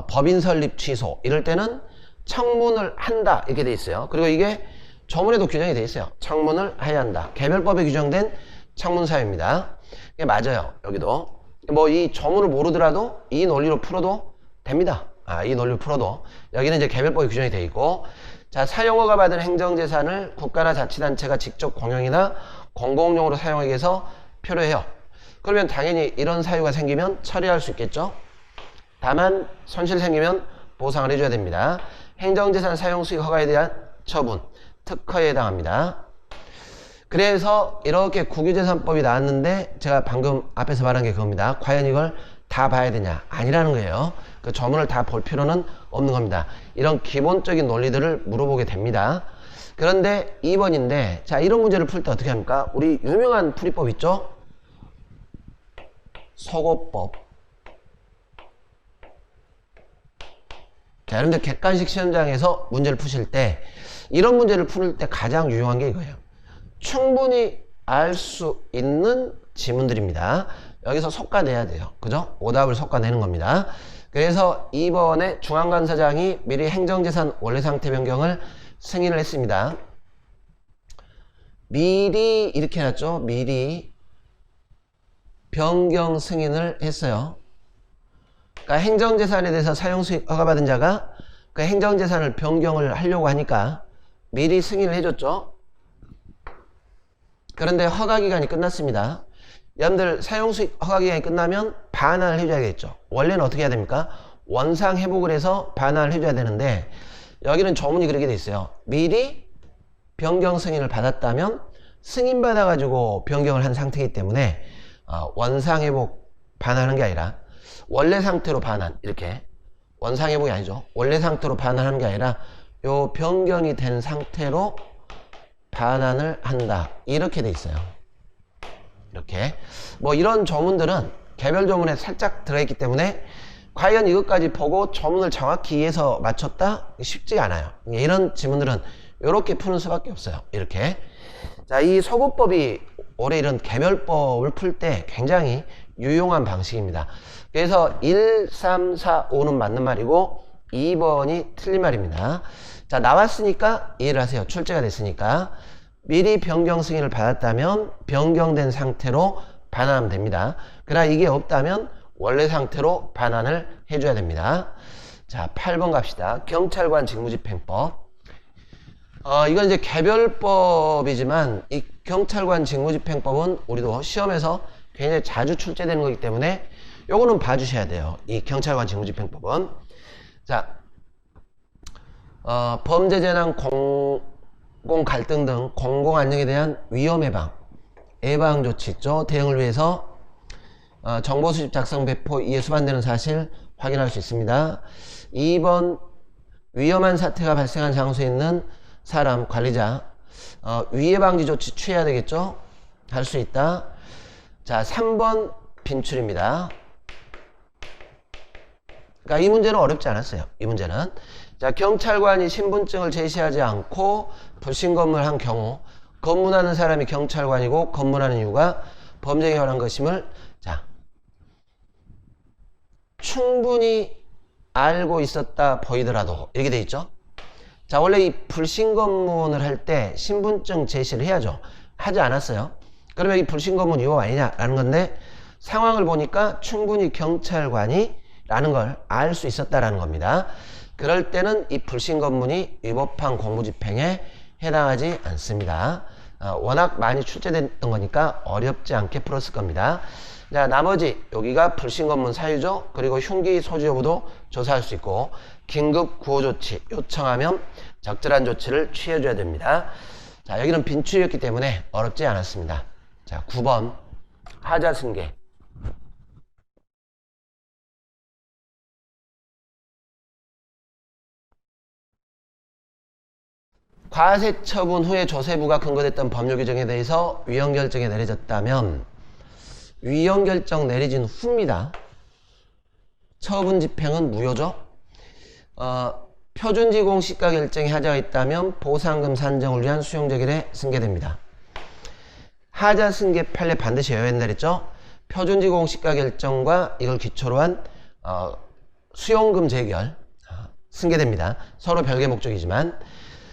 법인 설립 취소, 이럴 때는 청문을 한다, 이렇게 돼 있어요. 그리고 이게 조문에도 규정이 돼 있어요. 청문을 해야 한다. 개별법에 규정된 청문 사유입니다. 이게 맞아요. 여기도 뭐 이 조문을 모르더라도 이 논리로 풀어도 됩니다. 이 논리로 풀어도 여기는 이제 개별법에 규정이 돼 있고, 자, 사용허가 받은 행정재산을 국가나 자치단체가 직접 공용이나 공공용으로 사용하기 위해서 필요해요. 그러면 당연히 이런 사유가 생기면 처리할 수 있겠죠. 다만 손실 생기면 보상을 해줘야 됩니다. 행정재산 사용수익 허가에 대한 처분, 특허에 해당합니다. 그래서 이렇게 국유재산법이 나왔는데, 제가 방금 앞에서 말한 게 그겁니다. 과연 이걸 다 봐야 되냐? 아니라는 거예요. 그 조문을 다 볼 필요는 없는 겁니다. 이런 기본적인 논리들을 물어보게 됩니다. 그런데 2번인데, 자, 이런 문제를 풀 때 어떻게 합니까? 우리 유명한 풀이법 있죠? 소고법. 자, 여러분들 객관식 시험장에서 문제를 푸실 때, 이런 문제를 풀 때 가장 유용한 게 이거예요. 충분히 알 수 있는 지문들입니다. 여기서 솎아내야 돼요. 그죠? 오답을 솎아내는 겁니다. 그래서 2번에 중앙관서장이 미리 행정재산 원래상태 변경을 승인을 했습니다. 미리 이렇게 해놨죠. 미리 변경 승인을 했어요. 그러니까 행정재산에 대해서 사용수익 허가받은 자가 그 행정재산을 변경을 하려고 하니까 미리 승인을 해줬죠. 그런데 허가기간이 끝났습니다. 여러분들 사용수익 허가기간이 끝나면 반환을 해줘야겠죠. 원래는 어떻게 해야 됩니까? 원상회복을 해서 반환을 해줘야 되는데, 여기는 조문이 그렇게 돼 있어요. 미리 변경 승인을 받았다면 승인받아가지고 변경을 한 상태이기 때문에 원상회복 반환하는 게 아니라 원래 상태로 반환, 이렇게 원상회복이 아니죠. 원래 상태로 반환하는 게 아니라 요 변경이 된 상태로 반환을 한다, 이렇게 돼 있어요. 이렇게 뭐 이런 조문들은 개별 조문에 살짝 들어있기 때문에 과연 이것까지 보고 조문을 정확히 이해해서 맞췄다? 쉽지가 않아요. 이런 지문들은 이렇게 푸는 수밖에 없어요. 이렇게. 자, 이 소고법이 올해 이런 개별법을 풀 때 굉장히 유용한 방식입니다. 그래서 1, 3, 4, 5는 맞는 말이고 2번이 틀린 말입니다. 자, 나왔으니까 이해를 하세요. 출제가 됐으니까. 미리 변경 승인을 받았다면 변경된 상태로 반환하면 됩니다. 그러나 이게 없다면 원래 상태로 반환을 해줘야 됩니다. 자, 8번 갑시다. 경찰관 직무집행법. 이건 이제 개별법이지만 이 경찰관 직무집행법은 우리도 시험에서 굉장히 자주 출제되는 거기 때문에 요거는 봐주셔야 돼요. 이 경찰관 직무집행법은. 자, 범죄 재난 공공 갈등 등 공공 안녕에 대한 위험 예방 조치 있죠. 대응을 위해서 정보 수집 작성 배포 이에 수반되는 사실 확인할 수 있습니다. 2번 위험한 사태가 발생한 장소에 있는 사람 관리자, 위해 방지 조치 취해야 되겠죠? 할 수 있다. 자, 3번 빈출입니다. 그러니까 이 문제는 어렵지 않았어요. 이 문제는. 자, 경찰관이 신분증을 제시하지 않고 불신검문을 한 경우 검문하는 사람이 경찰관이고 검문하는 이유가 범죄에 관한 것임을 자, 충분히 알고 있었다 보이더라도 이렇게 돼 있죠. 자, 원래 이 불신검문을 할 때 신분증 제시를 해야죠. 하지 않았어요. 그러면 이 불신검문 위법 아니냐라는 건데 상황을 보니까 충분히 경찰관이 라는 걸 알 수 있었다라는 겁니다. 그럴 때는 이 불신검문이 위법한 공무집행에 해당하지 않습니다. 워낙 많이 출제됐던 거니까 어렵지 않게 풀었을 겁니다. 자, 나머지 여기가 불신검문 사유죠. 그리고 흉기 소지 여부도 조사할 수 있고 긴급 구호조치 요청하면 적절한 조치를 취해줘야 됩니다. 자, 여기는 빈출이었기 때문에 어렵지 않았습니다. 자, 9번 하자승계. 과세 처분 후에 조세부가 근거됐던 법률 규정에 대해서 위헌 결정이 내려졌다면 위헌 결정 내려진 후입니다. 처분 집행은 무효죠. 표준지공 시가 결정에 하자가 있다면 보상금 산정을 위한 수용제결에 승계됩니다. 하자 승계 판례 반드시 외워야 된다 그랬죠. 표준지공 시가 결정과 이걸 기초로 한 수용금 재결 승계됩니다. 서로 별개 목적이지만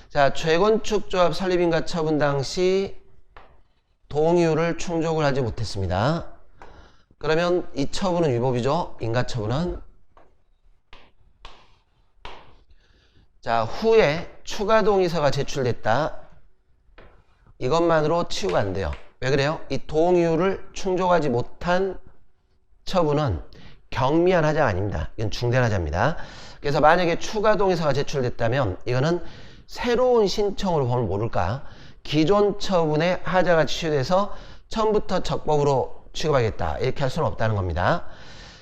자, 재건축조합 설립인가 처분 당시 동의율을 충족을 하지 못했습니다. 그러면 이 처분은 위법이죠. 인가 처분은. 자, 후에 추가 동의서가 제출됐다. 이것만으로 치유가 안 돼요. 왜 그래요? 이 동의율을 충족하지 못한 처분은 경미한 하자가 아닙니다. 이건 중대한 하자입니다. 그래서 만약에 추가 동의서가 제출됐다면 이거는 새로운 신청으로 보면 모를까? 기존 처분에 하자가 취소돼서 처음부터 적법으로 취급하겠다. 이렇게 할 수는 없다는 겁니다.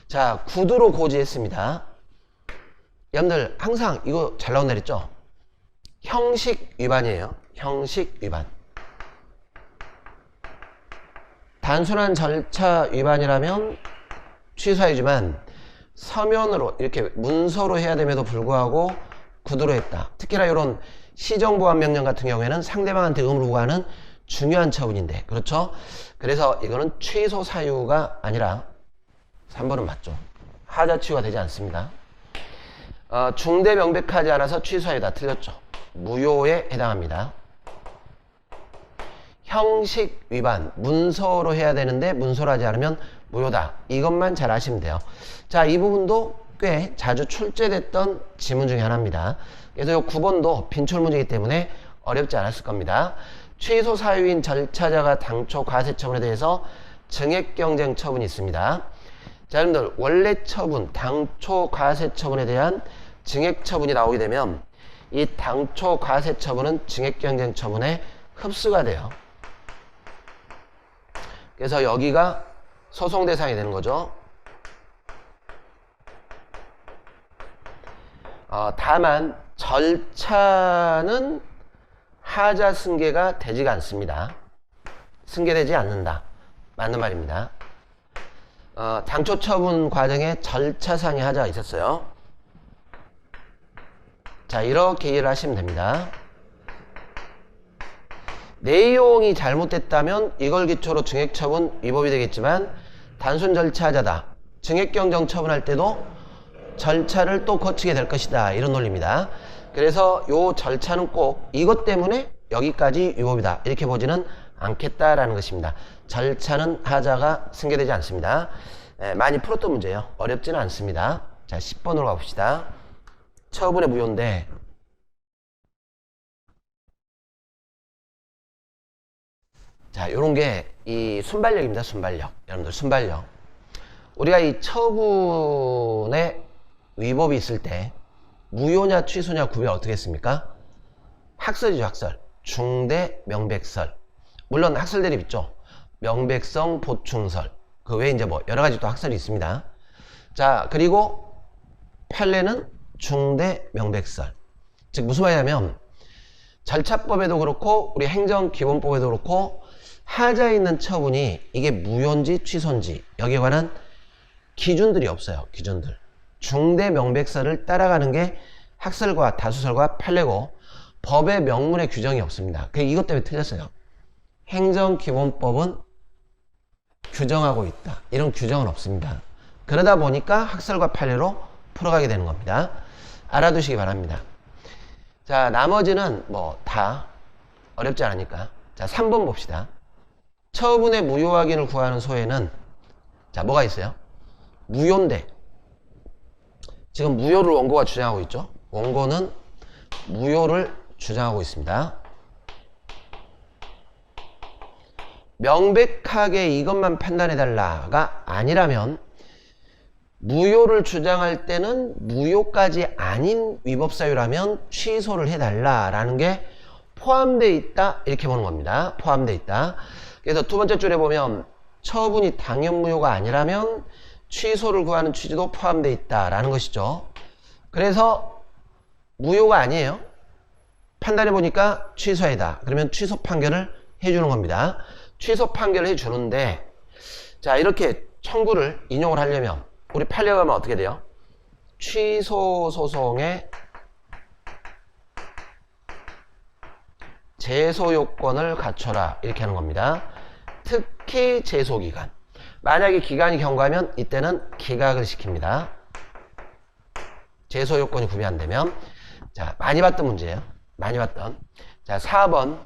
자, 구두로 고지했습니다. 여러분들 항상 이거 잘 나온다 그랬죠? 형식 위반이에요. 형식 위반. 단순한 절차 위반이라면 취소해주지만 서면으로 이렇게 문서로 해야 됨에도 불구하고 구두로 했다. 특히나 이런 시정보안 명령 같은 경우에는 상대방한테 의무를 부과하는 중요한 처분인데 그렇죠? 그래서 이거는 취소 사유가 아니라 3번은 맞죠. 하자 취소가 되지 않습니다. 중대 명백하지 않아서 취소하여다 틀렸죠. 무효에 해당합니다. 형식 위반 문서로 해야 되는데 문서로 하지 않으면 무효다. 이것만 잘 아시면 돼요. 자, 이 부분도 꽤 자주 출제됐던 지문 중에 하나입니다. 그래서 이 9번도 빈출 문제이기 때문에 어렵지 않았을 겁니다. 취소 사유인 절차자가 당초 과세 처분에 대해서 증액 경쟁 처분이 있습니다. 자, 여러분들 원래 처분, 당초 과세 처분에 대한 증액 처분이 나오게 되면 이 당초 과세 처분은 증액 경쟁 처분에 흡수가 돼요. 그래서 여기가 소송 대상이 되는 거죠. 다만 절차는 하자 승계가 되지가 않습니다. 승계되지 않는다. 맞는 말입니다. 당초 처분 과정에 절차상의 하자가 있었어요. 자, 이렇게 이해를 하시면 됩니다. 내용이 잘못됐다면 이걸 기초로 증액처분 위법이 되겠지만 단순 절차 하자다. 증액경정 처분할 때도 절차를 또 거치게 될 것이다. 이런 논리입니다. 그래서 요 절차는 꼭 이것 때문에 여기까지 위법이다. 이렇게 보지는 않겠다라는 것입니다. 절차는 하자가 승계되지 않습니다. 많이 풀었던 문제예요. 어렵지는 않습니다. 자, 10번으로 가봅시다. 처분의 무효인데 자, 요런 게 이 순발력입니다. 순발력. 여러분들 순발력. 우리가 이 처분에 위법이 있을 때 무효냐 취소냐 구별 어떻게 했습니까? 학설이죠. 학설. 중대 명백설. 물론 학설 대립 있죠. 명백성 보충설. 그 외에 이제 뭐 여러 가지 또 학설이 있습니다. 자, 그리고 판례는 중대 명백설. 즉 무슨 말이냐면 절차법에도 그렇고 우리 행정기본법에도 그렇고 하자에 있는 처분이 이게 무효인지 취소인지 여기에 관한 기준들이 없어요. 기준들. 중대 명백서를 따라가는 게 학설과 다수설과 판례고 법의 명문의 규정이 없습니다. 이것 때문에 틀렸어요. 행정기본법은 규정하고 있다. 이런 규정은 없습니다. 그러다 보니까 학설과 판례로 풀어가게 되는 겁니다. 알아두시기 바랍니다. 자, 나머지는 뭐 다 어렵지 않으니까. 자, 3번 봅시다. 처분의 무효 확인을 구하는 소에는 자, 뭐가 있어요? 무효인데 지금 무효를 원고가 주장하고 있죠. 원고는 무효를 주장하고 있습니다. 명백하게 이것만 판단해달라가 아니라면 무효를 주장할 때는 무효까지 아닌 위법사유라면 취소를 해달라라는 게 포함되어 있다 이렇게 보는 겁니다. 포함되어 있다. 그래서 두 번째 줄에 보면 처분이 당연 무효가 아니라면 취소를 구하는 취지도 포함되어 있다라는 것이죠. 그래서 무효가 아니에요. 판단해보니까 취소해다. 그러면 취소 판결을 해주는 겁니다. 취소 판결을 해주는데 자 이렇게 청구를 인용을 하려면 우리 판례에 가면 어떻게 돼요? 취소 소송의 제소 요건을 갖춰라 이렇게 하는 겁니다. 특히 제소기간. 만약에 기간이 경과하면 이때는 기각을 시킵니다. 제소 요건이 구비 안 되면. 자, 많이 봤던 문제예요. 많이 봤던. 자, 4번.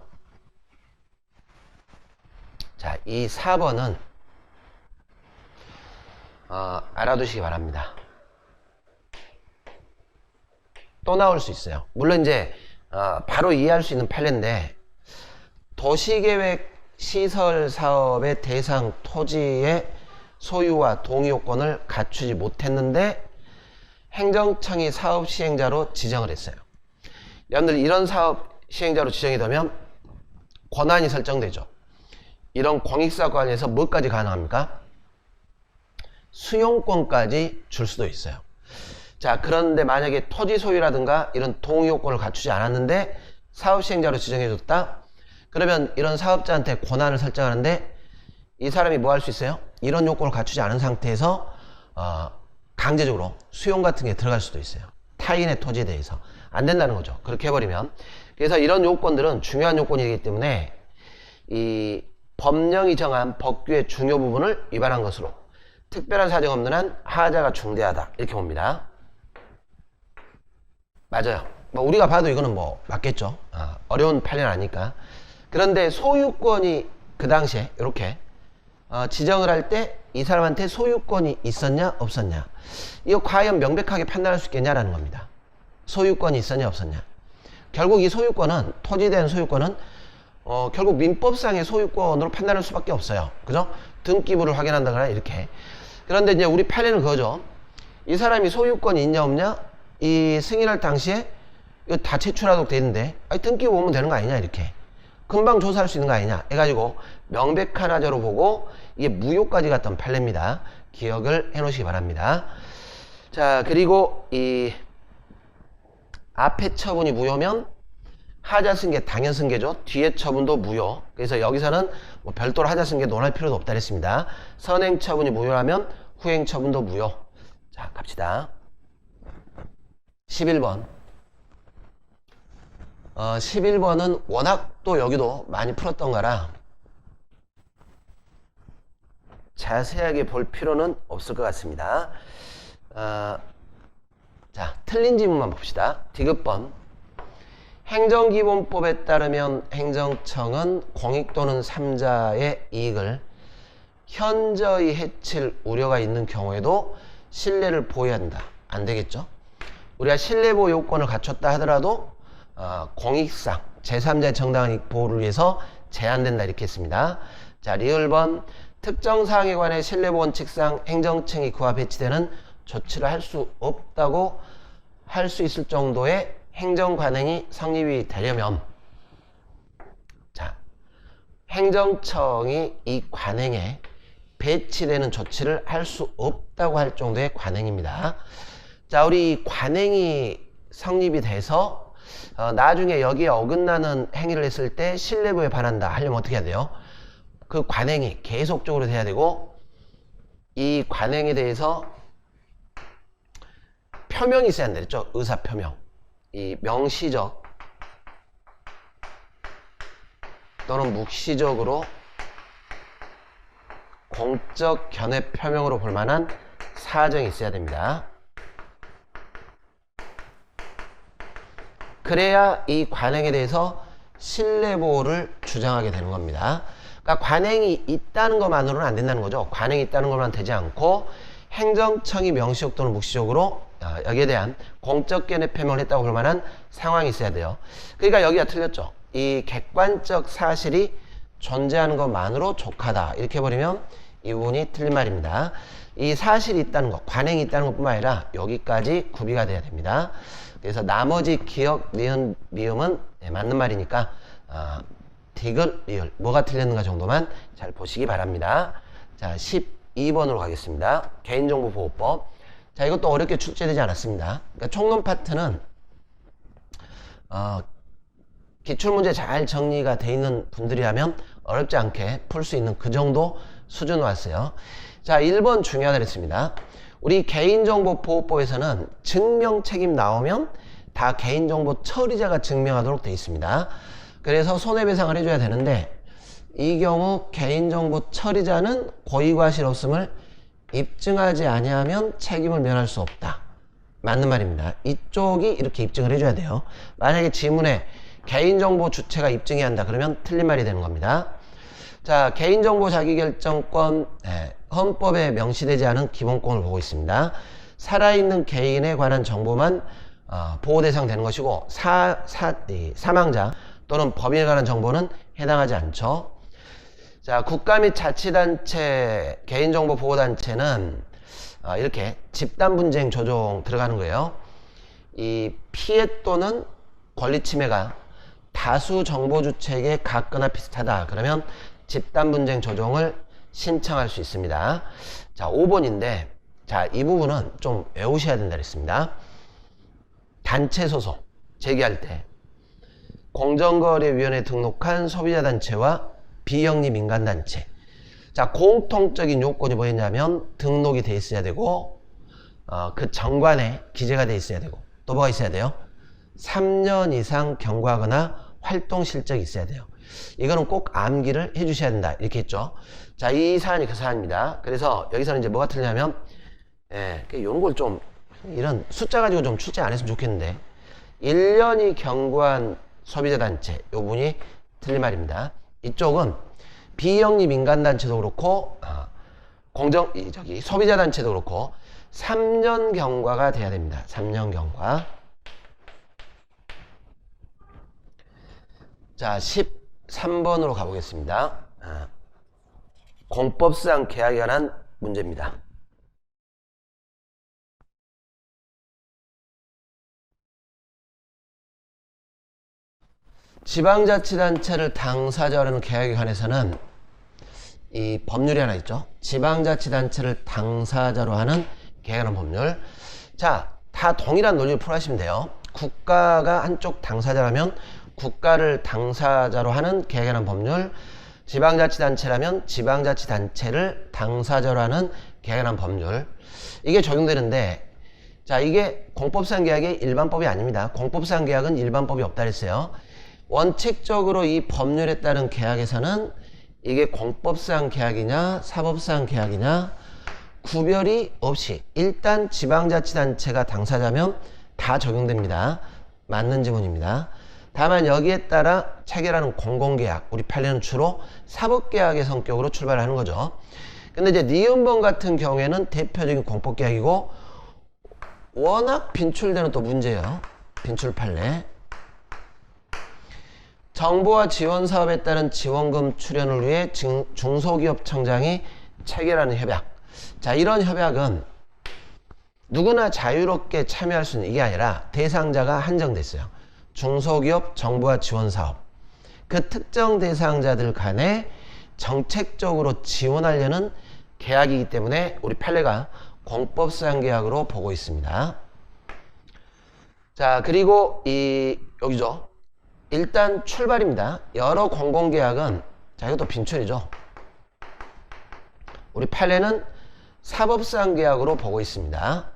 자, 이 4번은 알아두시기 바랍니다. 또 나올 수 있어요. 물론 이제 바로 이해할 수 있는 판례인데 도시계획 시설 사업의 대상 토지의 소유와 동의 요건을 갖추지 못했는데 행정청이 사업 시행자로 지정을 했어요. 여러분들 이런 사업 시행자로 지정이 되면 권한이 설정되죠. 이런 공익사관에서 뭐까지 가능합니까? 수용권까지 줄 수도 있어요. 자, 그런데 만약에 토지 소유라든가 이런 동의 요건을 갖추지 않았는데 사업 시행자로 지정해줬다? 그러면 이런 사업자한테 권한을 설정하는데 이 사람이 뭐 할 수 있어요? 이런 요건을 갖추지 않은 상태에서 강제적으로 수용 같은 게 들어갈 수도 있어요. 타인의 토지에 대해서. 안 된다는 거죠. 그렇게 해버리면. 그래서 이런 요건들은 중요한 요건이기 때문에 이 법령이 정한 법규의 중요 부분을 위반한 것으로 특별한 사정 없는 한 하자가 중대하다 이렇게 봅니다. 맞아요. 뭐 우리가 봐도 이거는 뭐 맞겠죠. 어려운 판례는 아니까. 그런데 소유권이 그 당시에 이렇게 지정을 할 때 이 사람한테 소유권이 있었냐 없었냐 이거 과연 명백하게 판단할 수 있겠냐라는 겁니다. 소유권이 있었냐 없었냐. 결국 이 소유권은 토지에 대한 소유권은 결국 민법상의 소유권으로 판단할 수밖에 없어요. 그죠? 등기부를 확인한다거나 이렇게. 그런데 이제 우리 판례는 그거죠. 이 사람이 소유권이 있냐 없냐 이 승인할 당시에 이거 다 제출하도록 돼 있는데 등기부 보면 되는 거 아니냐 이렇게. 금방 조사할 수 있는 거 아니냐 해가지고 명백한 하자로 보고 이게 무효까지 갔던 판례입니다. 기억을 해 놓으시기 바랍니다. 자, 그리고 이 앞에 처분이 무효면 하자 승계 당연 승계죠. 뒤에 처분도 무효. 그래서 여기서는 뭐 별도로 하자 승계 논할 필요도 없다 그랬습니다. 선행 처분이 무효라면 후행 처분도 무효. 자, 갑시다. 11번. 11번은 워낙 또 여기도 많이 풀었던 거라 자세하게 볼 필요는 없을 것 같습니다. 자, 틀린 지문만 봅시다. 디귿번. 행정기본법에 따르면 행정청은 공익 또는 3자의 이익을 현저히 해칠 우려가 있는 경우에도 신뢰를 보호해야 한다. 안 되겠죠? 우리가 신뢰보호 요건을 갖췄다 하더라도 공익상 제3자의 정당한 이익 보호를 위해서 제한된다 이렇게 했습니다. 자, 리을번. 특정 사항에 관해 신뢰보호 원칙상 행정청이 그와 배치되는 조치를 할 수 없다고 할 수 있을 정도의 행정관행이 성립이 되려면 자, 행정청이 이 관행에 배치되는 조치를 할 수 없다고 할 정도의 관행입니다. 자, 우리 관행이 성립이 돼서 나중에 여기에 어긋나는 행위를 했을 때 신뢰부에 반한다 하려면 어떻게 해야 돼요? 그 관행이 계속적으로 돼야 되고, 이 관행에 대해서 표명이 있어야 한다 그랬죠? 의사 표명. 이 명시적 또는 묵시적으로 공적 견해 표명으로 볼 만한 사정이 있어야 됩니다. 그래야 이 관행에 대해서 신뢰보호를 주장하게 되는 겁니다. 그러니까 관행이 있다는 것만으로는 안 된다는 거죠. 관행이 있다는 것만 되지 않고 행정청이 명시적 또는 묵시적으로 여기에 대한 공적 견해 표명을 했다고 볼 만한 상황이 있어야 돼요. 그러니까 여기가 틀렸죠. 이 객관적 사실이 존재하는 것만으로 족하다 이렇게 해버리면 이 부분이 틀린 말입니다. 이 사실이 있다는 것, 관행이 있다는 것뿐만 아니라 여기까지 구비가 돼야 됩니다. 그래서 나머지 기억, 니은, 미음은 맞는 말이니까 디귿, 리을 뭐가 틀렸는가 정도만 잘 보시기 바랍니다. 자, 12번으로 가겠습니다. 개인정보보호법. 자, 이것도 어렵게 출제되지 않았습니다. 그러니까 총론 파트는 기출문제 잘 정리가 돼 있는 분들이라면 어렵지 않게 풀 수 있는 그 정도 수준으로 왔어요. 자, 1번 중요하다 그랬습니다. 우리 개인정보보호법에서는 증명책임 나오면 다 개인정보 처리자가 증명하도록 되어 있습니다. 그래서 손해배상을 해줘야 되는데 이 경우 개인정보 처리자는 고의과실 없음을 입증하지 아니하면 책임을 면할 수 없다. 맞는 말입니다. 이쪽이 이렇게 입증을 해줘야 돼요. 만약에 지문에 개인정보 주체가 입증해야 한다 그러면 틀린 말이 되는 겁니다. 자, 개인정보 자기결정권, 헌법에 명시되지 않은 기본권을 보고 있습니다. 살아있는 개인에 관한 정보만 보호 대상 되는 것이고 사망자 또는 법인에 관한 정보는 해당하지 않죠. 자, 국가 및 자치단체 개인정보 보호단체는 이렇게 집단분쟁 조정 들어가는 거예요. 이 피해 또는 권리침해가 다수 정보주체에게 같거나 비슷하다 그러면 집단분쟁 조정을 신청할 수 있습니다. 자, 5번인데 자, 이 부분은 좀 외우셔야 된다 그랬습니다. 단체 소송 제기할 때 공정거래위원회에 등록한 소비자단체와 비영리 민간단체, 자, 공통적인 요건이 뭐였냐면 등록이 돼 있어야 되고 그 정관에 기재가 돼 있어야 되고 또 뭐가 있어야 돼요? 3년 이상 경과하거나 활동 실적이 있어야 돼요. 이거는 꼭 암기를 해주셔야 된다 이렇게 했죠. 자, 이 사안이 그 사안입니다. 그래서 여기서는 이제 뭐가 틀리냐면 이런 걸 좀 이런 숫자 가지고 좀 출제 안 했으면 좋겠는데 1년이 경과한 소비자단체 요 분이 틀린 말입니다. 이쪽은 비영리 민간단체도 그렇고 소비자단체도 그렇고 3년 경과가 돼야 됩니다. 3년 경과. 자, 13번으로 가보겠습니다. 공법상 계약에 관한 문제입니다. 지방자치단체를 당사자로 하는 계약에 관해서는 이 법률이 하나 있죠. 지방자치단체를 당사자로 하는 계약하는 법률. 자, 다 동일한 논리를 풀어하시면 돼요. 국가가 한쪽 당사자라면 국가를 당사자로 하는 계약하는 법률, 지방자치단체라면 지방자치단체를 당사자로 하는 계약하는 법률. 이게 적용되는데 자, 이게 공법상 계약이 일반법이 아닙니다. 공법상 계약은 일반법이 없다 그랬어요. 원칙적으로 이 법률에 따른 계약에서는 이게 공법상 계약이냐 사법상 계약이냐 구별이 없이 일단 지방자치단체가 당사자면 다 적용됩니다. 맞는 지문입니다. 다만 여기에 따라 체결하는 공공계약, 우리 판례는 주로 사법계약의 성격으로 출발하는 거죠. 근데 이제 니은번 같은 경우에는 대표적인 공법계약이고 워낙 빈출되는 또 문제예요. 빈출 판례. 정부와 지원사업에 따른 지원금 출연을 위해 중소기업청장이 체결하는 협약. 자, 이런 협약은 누구나 자유롭게 참여할 수 있는 이게 아니라 대상자가 한정됐어요. 중소기업 정부와 지원사업. 그 특정 대상자들 간에 정책적으로 지원하려는 계약이기 때문에 우리 판례가 공법상 계약으로 보고 있습니다. 자, 그리고 여기죠. 일단 출발입니다. 여러 공공계약은, 자, 이것도 빈출이죠. 우리 판례는 사법상 계약으로 보고 있습니다.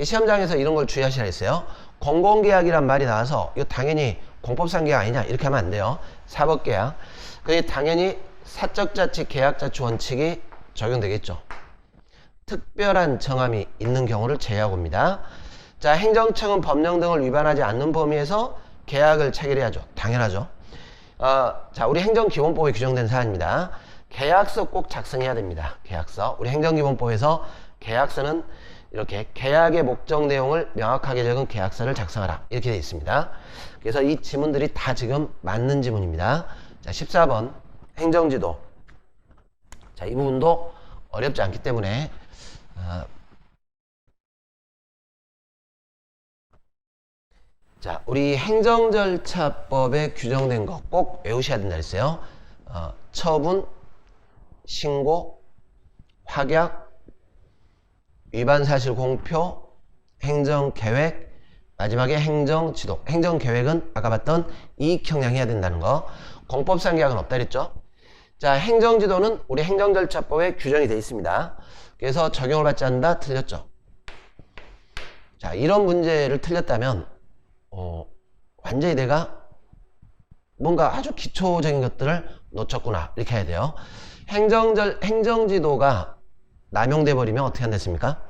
시험장에서 이런 걸 주의하시라 했어요. 공공계약이란 말이 나와서 이거 당연히 공법상 계약 아니냐 이렇게 하면 안 돼요. 사법계약. 그게 당연히 사적자치 계약자치 원칙이 적용되겠죠. 특별한 정함이 있는 경우를 제외하고 옵니다. 자, 행정청은 법령 등을 위반하지 않는 범위에서 계약을 체결해야죠. 당연하죠. 자, 우리 행정기본법에 규정된 사안입니다. 계약서 꼭 작성해야 됩니다. 계약서. 우리 행정기본법에서 계약서는 이렇게 계약의 목적 내용을 명확하게 적은 계약서를 작성하라 이렇게 되어 있습니다. 그래서 이 지문들이 다 지금 맞는 지문입니다. 자, 14번 행정지도. 자, 이 부분도 어렵지 않기 때문에 자, 우리 행정절차법에 규정된 거 꼭 외우셔야 된다 그랬어요. 처분, 신고, 확약, 위반사실 공표, 행정계획, 마지막에 행정지도. 행정계획은 아까 봤던 이익형량 해야 된다는 거. 공법상 계약은 없다 그랬죠. 자, 행정지도는 우리 행정절차법에 규정이 되어 있습니다. 그래서 적용을 받지 않는다. 틀렸죠. 자, 이런 문제를 틀렸다면 완전히 내가 뭔가 아주 기초적인 것들을 놓쳤구나 이렇게 해야 돼요. 행정지도가 남용돼 버리면 어떻게 한댔습니까?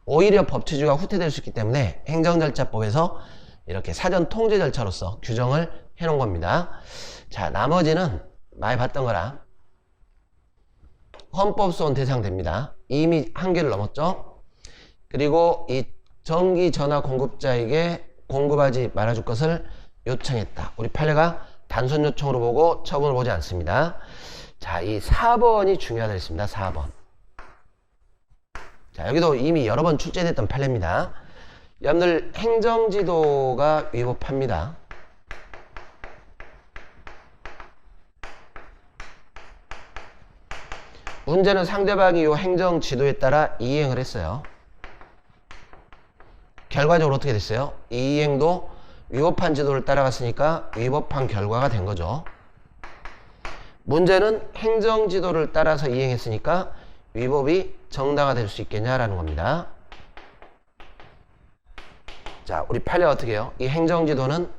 오히려 법치주의가 후퇴될 수 있기 때문에 행정절차법에서 이렇게 사전 통제 절차로서 규정을 해놓은 겁니다. 자, 나머지는 많이 봤던 거라 헌법소원 대상됩니다. 이미 한계를 넘었죠. 그리고 이 전기전화 공급자에게 공급하지 말아줄 것을 요청했다. 우리 판례가 단순 요청으로 보고 처분을 보지 않습니다. 자, 이 4번이 중요하다 했습니다. 4번. 자, 여기도 이미 여러 번 출제됐던 판례입니다. 여러분들 행정지도가 위법합니다. 문제는 상대방이 이 행정지도에 따라 이행을 했어요. 결과적으로 어떻게 됐어요? 이 이행도 위법한 지도를 따라갔으니까 위법한 결과가 된 거죠. 문제는 행정지도를 따라서 이행했으니까 위법이 정당화될 수 있겠냐라는 겁니다. 자, 우리 판례 어떻게 해요? 이 행정지도는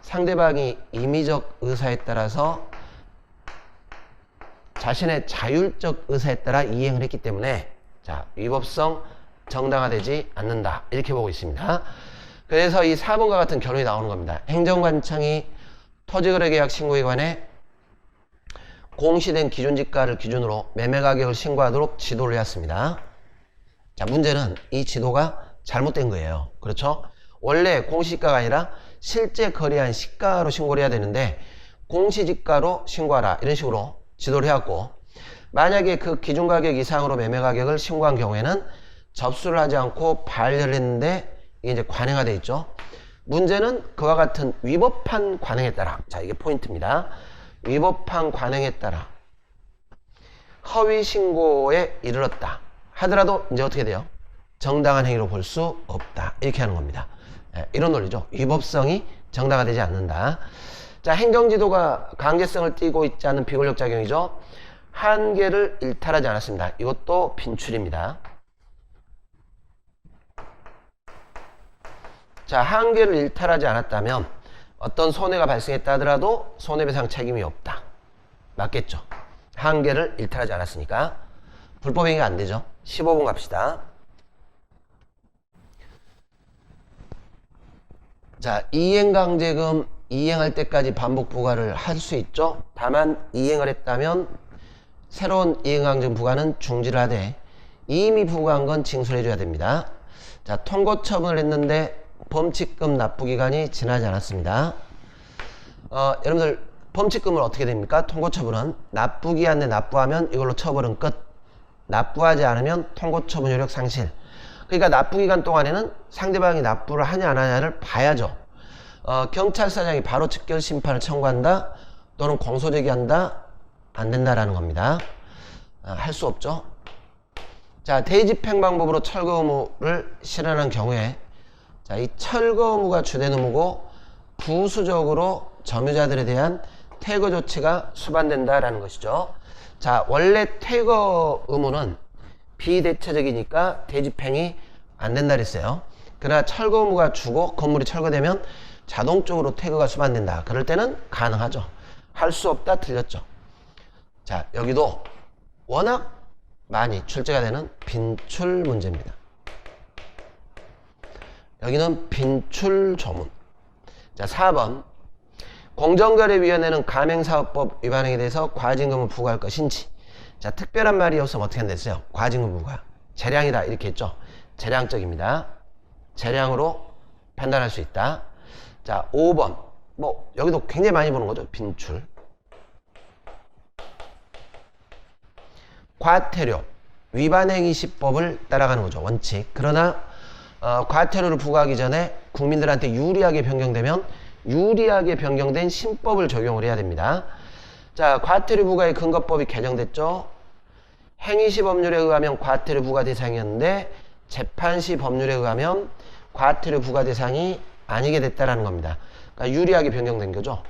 상대방이 임의적 의사에 따라서 자신의 자율적 의사에 따라 이행을 했기 때문에 자, 위법성 정당화되지 않는다 이렇게 보고 있습니다. 그래서 이 4번과 같은 결론이 나오는 겁니다. 행정관청이 토지거래계약 신고에 관해 공시된 기준지가를 기준으로 매매가격을 신고하도록 지도를 해왔습니다. 자, 문제는 이 지도가 잘못된 거예요. 그렇죠? 원래 공시지가가 아니라 실제 거래한 시가로 신고를 해야 되는데 공시지가로 신고하라 이런 식으로 지도를 해왔고, 만약에 그 기준가격 이상으로 매매가격을 신고한 경우에는 접수를 하지 않고 반려를 했는데 이게 이제 관행화 되어 있죠. 문제는 그와 같은 위법한 관행에 따라, 자, 이게 포인트입니다. 위법한 관행에 따라 허위 신고에 이르렀다 하더라도 이제 어떻게 돼요? 정당한 행위로 볼 수 없다 이렇게 하는 겁니다. 이런 논리죠. 위법성이 정당화되지 않는다. 자, 행정지도가 강제성을 띠고 있지 않은 비권력 작용이죠. 한계를 일탈하지 않았습니다. 이것도 빈출입니다. 자, 한계를 일탈하지 않았다면 어떤 손해가 발생했다 하더라도 손해배상 책임이 없다. 맞겠죠? 한계를 일탈하지 않았으니까 불법행위가 안 되죠. 15번 갑시다. 자, 이행강제금 이행할 때까지 반복 부과를 할 수 있죠. 다만 이행을 했다면 새로운 이행강제금 부과는 중지를 하되 이미 부과한 건 징수를 해줘야 됩니다. 자, 통고 처분을 했는데 범칙금 납부기간이 지나지 않았습니다. 여러분들 범칙금은 어떻게 됩니까? 통고처분은 납부기한 내 납부하면 이걸로 처벌은 끝. 납부하지 않으면 통고처분 효력 상실. 그러니까 납부기간 동안에는 상대방이 납부를 하냐 안 하냐를 봐야죠. 경찰서장이 바로 즉결 심판을 청구한다 또는 공소제기한다 안 된다라는 겁니다. 할 수 없죠. 자, 대집행 방법으로 철거 의무를 실현한 경우에 자, 이 철거 의무가 주된 의무고 부수적으로 점유자들에 대한 퇴거 조치가 수반된다라는 것이죠. 자, 원래 퇴거 의무는 비대체적이니까 대집행이 안 된다 그랬어요. 그러나 철거 의무가 주고 건물이 철거되면 자동적으로 퇴거가 수반된다. 그럴 때는 가능하죠. 할 수 없다 틀렸죠. 자, 여기도 워낙 많이 출제가 되는 빈출 문제입니다. 여기는 빈출 조문. 자, 4번. 공정거래위원회는 가맹사업법 위반행위에 대해서 과징금을 부과할 것인지. 자, 특별한 말이 없으면 어떻게 한댔어요? 과징금 부과. 재량이다 이렇게 했죠. 재량적입니다. 재량으로 판단할 수 있다. 자, 5번. 뭐 여기도 굉장히 많이 보는 거죠. 빈출. 과태료. 위반행위시법을 따라가는 거죠. 원칙. 그러나 과태료를 부과하기 전에 국민들한테 유리하게 변경되면 유리하게 변경된 신법을 적용을 해야 됩니다. 자, 과태료 부과의 근거법이 개정됐죠. 행위시 법률에 의하면 과태료 부과 대상이었는데 재판시 법률에 의하면 과태료 부과 대상이 아니게 됐다라는 겁니다. 그러니까 유리하게 변경된 거죠.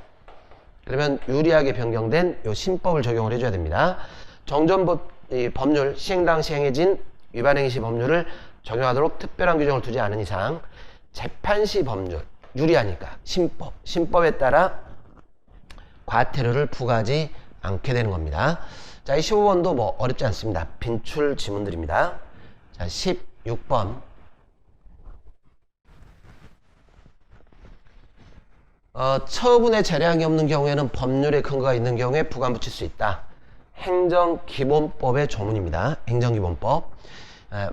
그러면 유리하게 변경된 요 신법을 적용을 해줘야 됩니다. 정전법 법률 시행 당시 행해진 위반행위시 법률을 적용하도록 특별한 규정을 두지 않은 이상 재판시 법률 유리하니까 신법에 따라 과태료를 부과하지 않게 되는 겁니다. 자, 이 15번도 뭐 어렵지 않습니다. 빈출 지문들입니다. 자, 16번. 처분의 재량이 없는 경우에는 법률의 근거가 있는 경우에 부과 붙일 수 있다. 행정기본법의 조문입니다. 행정기본법.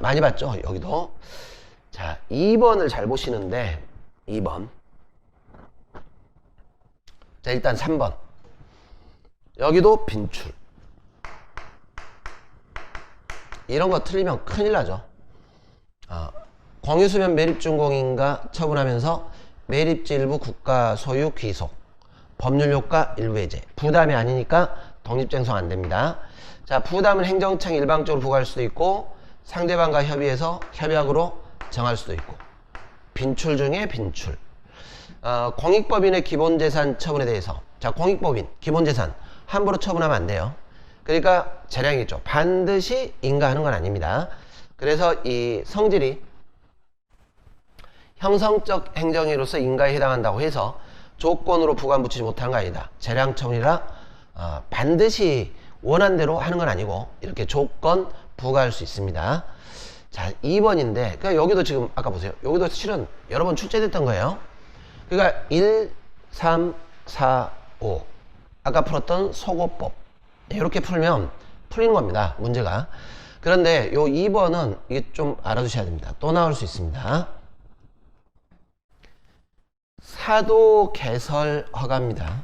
많이 봤죠? 여기도. 자, 2번을 잘 보시는데 2번. 자, 일단 3번. 여기도 빈출. 이런 거 틀리면 큰일 나죠. 공유수면 매립준공인가 처분하면서 매립지 일부 국가 소유 귀속, 법률효과 일부 해제. 부담이 아니니까 독립쟁송 안 됩니다. 자, 부담은 행정청이 일방적으로 부과할 수도 있고 상대방과 협의해서 협약으로 정할 수도 있고. 빈출 중에 빈출. 공익법인의 기본재산 처분에 대해서, 자, 공익법인 기본재산 함부로 처분하면 안 돼요. 그러니까 재량이죠. 반드시 인가하는 건 아닙니다. 그래서 이 성질이 형성적 행정위로서 인가에 해당한다고 해서 조건으로 부과 붙이지 못한 거 아니다. 재량 처분이라 반드시 원한대로 하는 건 아니고 이렇게 조건 부과할 수 있습니다. 자, 2번인데 그러니까 여기도 지금 아까 보세요. 여기도 실은 여러 번 출제됐던 거예요. 그러니까 1, 3, 4, 5 아까 풀었던 소고법 이렇게 풀면 풀리는 겁니다. 문제가. 그런데 요 2번은 이게 좀 알아두셔야 됩니다. 또 나올 수 있습니다. 사도 개설 허가입니다.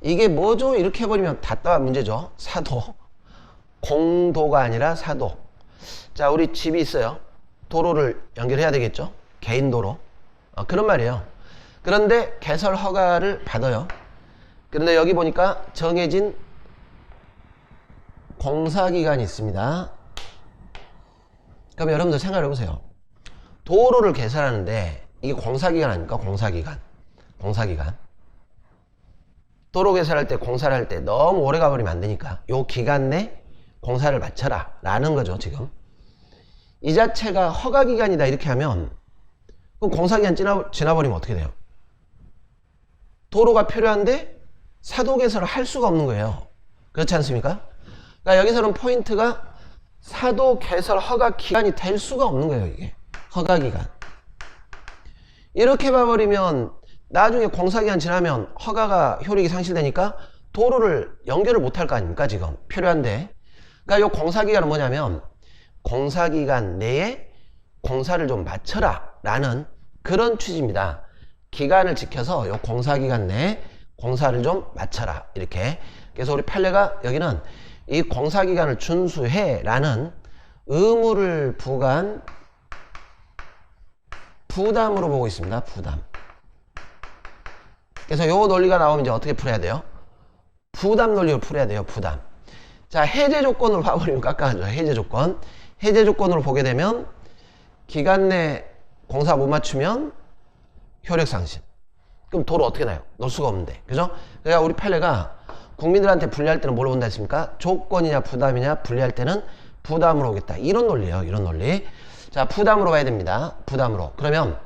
이게 뭐죠? 이렇게 해버리면 답답한 문제죠. 사도. 공도가 아니라 사도. 자, 우리 집이 있어요. 도로를 연결해야 되겠죠? 개인도로. 그런 말이에요. 그런데 개설 허가를 받아요. 그런데 여기 보니까 정해진 공사기간이 있습니다. 그럼 여러분들 생각해보세요. 도로를 개설하는데 이게 공사기간 아닙니까? 공사기간. 도로 개설할 때 공사를 할 때 너무 오래 가버리면 안 되니까 요 기간 내 공사를 마쳐라 라는 거죠. 지금 이 자체가 허가기간이다 이렇게 하면 그럼 공사기간 지나버리면 어떻게 돼요? 도로가 필요한데 사도 개설을 할 수가 없는 거예요. 그렇지 않습니까? 그러니까 여기서는 포인트가 사도 개설 허가 기간이 될 수가 없는 거예요. 이게 허가기간. 이렇게 봐버리면 나중에 공사기간 지나면 허가가 효력이 상실되니까 도로를 연결을 못할 거 아닙니까? 지금 필요한데. 그러니까 이 공사기간은 뭐냐면 공사기간 내에 공사를 좀 마쳐라 라는 그런 취지입니다. 기간을 지켜서 이 공사기간 내에 공사를 좀 마쳐라 이렇게. 그래서 우리 판례가 여기는 이 공사기간을 준수해 라는 의무를 부과한 부담으로 보고 있습니다. 부담. 그래서 요 논리가 나오면 이제 어떻게 풀어야 돼요? 부담 논리로 풀어야 돼요. 부담. 자, 해제 조건으로 봐버리면 깎아가죠. 해제 조건. 해제 조건으로 보게 되면 기간 내 공사 못 맞추면 효력 상실. 그럼 도로 어떻게 나요? 넣을 수가 없는데. 그죠? 그러니까 우리 판례가 국민들한테 분리할 때는 뭘 본다 했습니까? 조건이냐 부담이냐 분리할 때는 부담으로 오겠다. 이런 논리예요. 이런 논리. 자, 부담으로 가야 됩니다. 부담으로. 그러면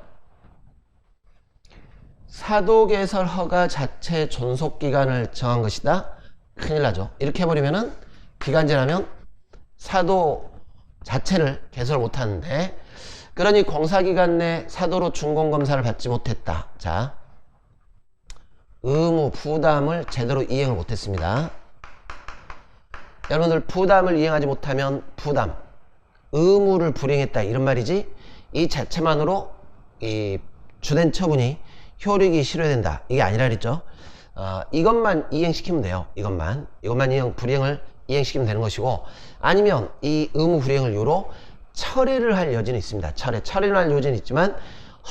사도 개설 허가 자체 존속 기간을 정한 것이다. 큰일 나죠. 이렇게 해버리면은 기간 지나면 사도 자체를 개설 못 하는데, 그러니 공사기간 내 사도로 준공검사를 받지 못했다. 자, 의무 부담을 제대로 이행을 못했습니다. 여러분들 부담을 이행하지 못하면 부담, 의무를 불이행했다 이런 말이지, 이 자체만으로 이 주된 처분이 효력이 실효된다 이게 아니라 그랬죠. 이것만 이행시키면 돼요. 이것만 불이행을 이행시키면 되는 것이고, 아니면 이 의무 불이행을 이유로 철회를 할 여지는 있습니다. 철회를 할 여지는 있지만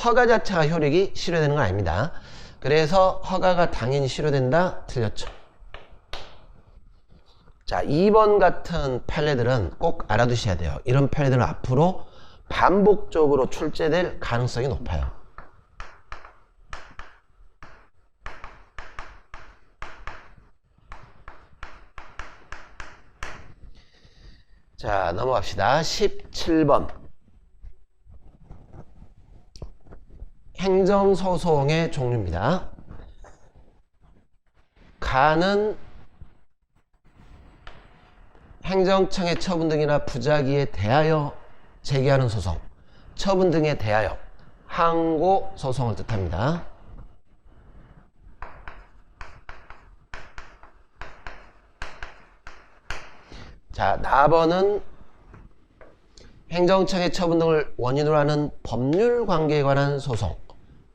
허가 자체가 효력이 실효되는 건 아닙니다. 그래서 허가가 당연히 실효된다. 틀렸죠. 자, 2번 같은 판례들은 꼭 알아두셔야 돼요. 이런 판례들은 앞으로 반복적으로 출제될 가능성이 높아요. 자, 넘어갑시다. 17번. 행정소송의 종류입니다. 가는 행정청의 처분 등이나 부작위에 대하여 제기하는 소송, 처분 등에 대하여 항고 소송을 뜻합니다. 자, 나번은 행정청의 처분 등을 원인으로 하는 법률 관계에 관한 소송.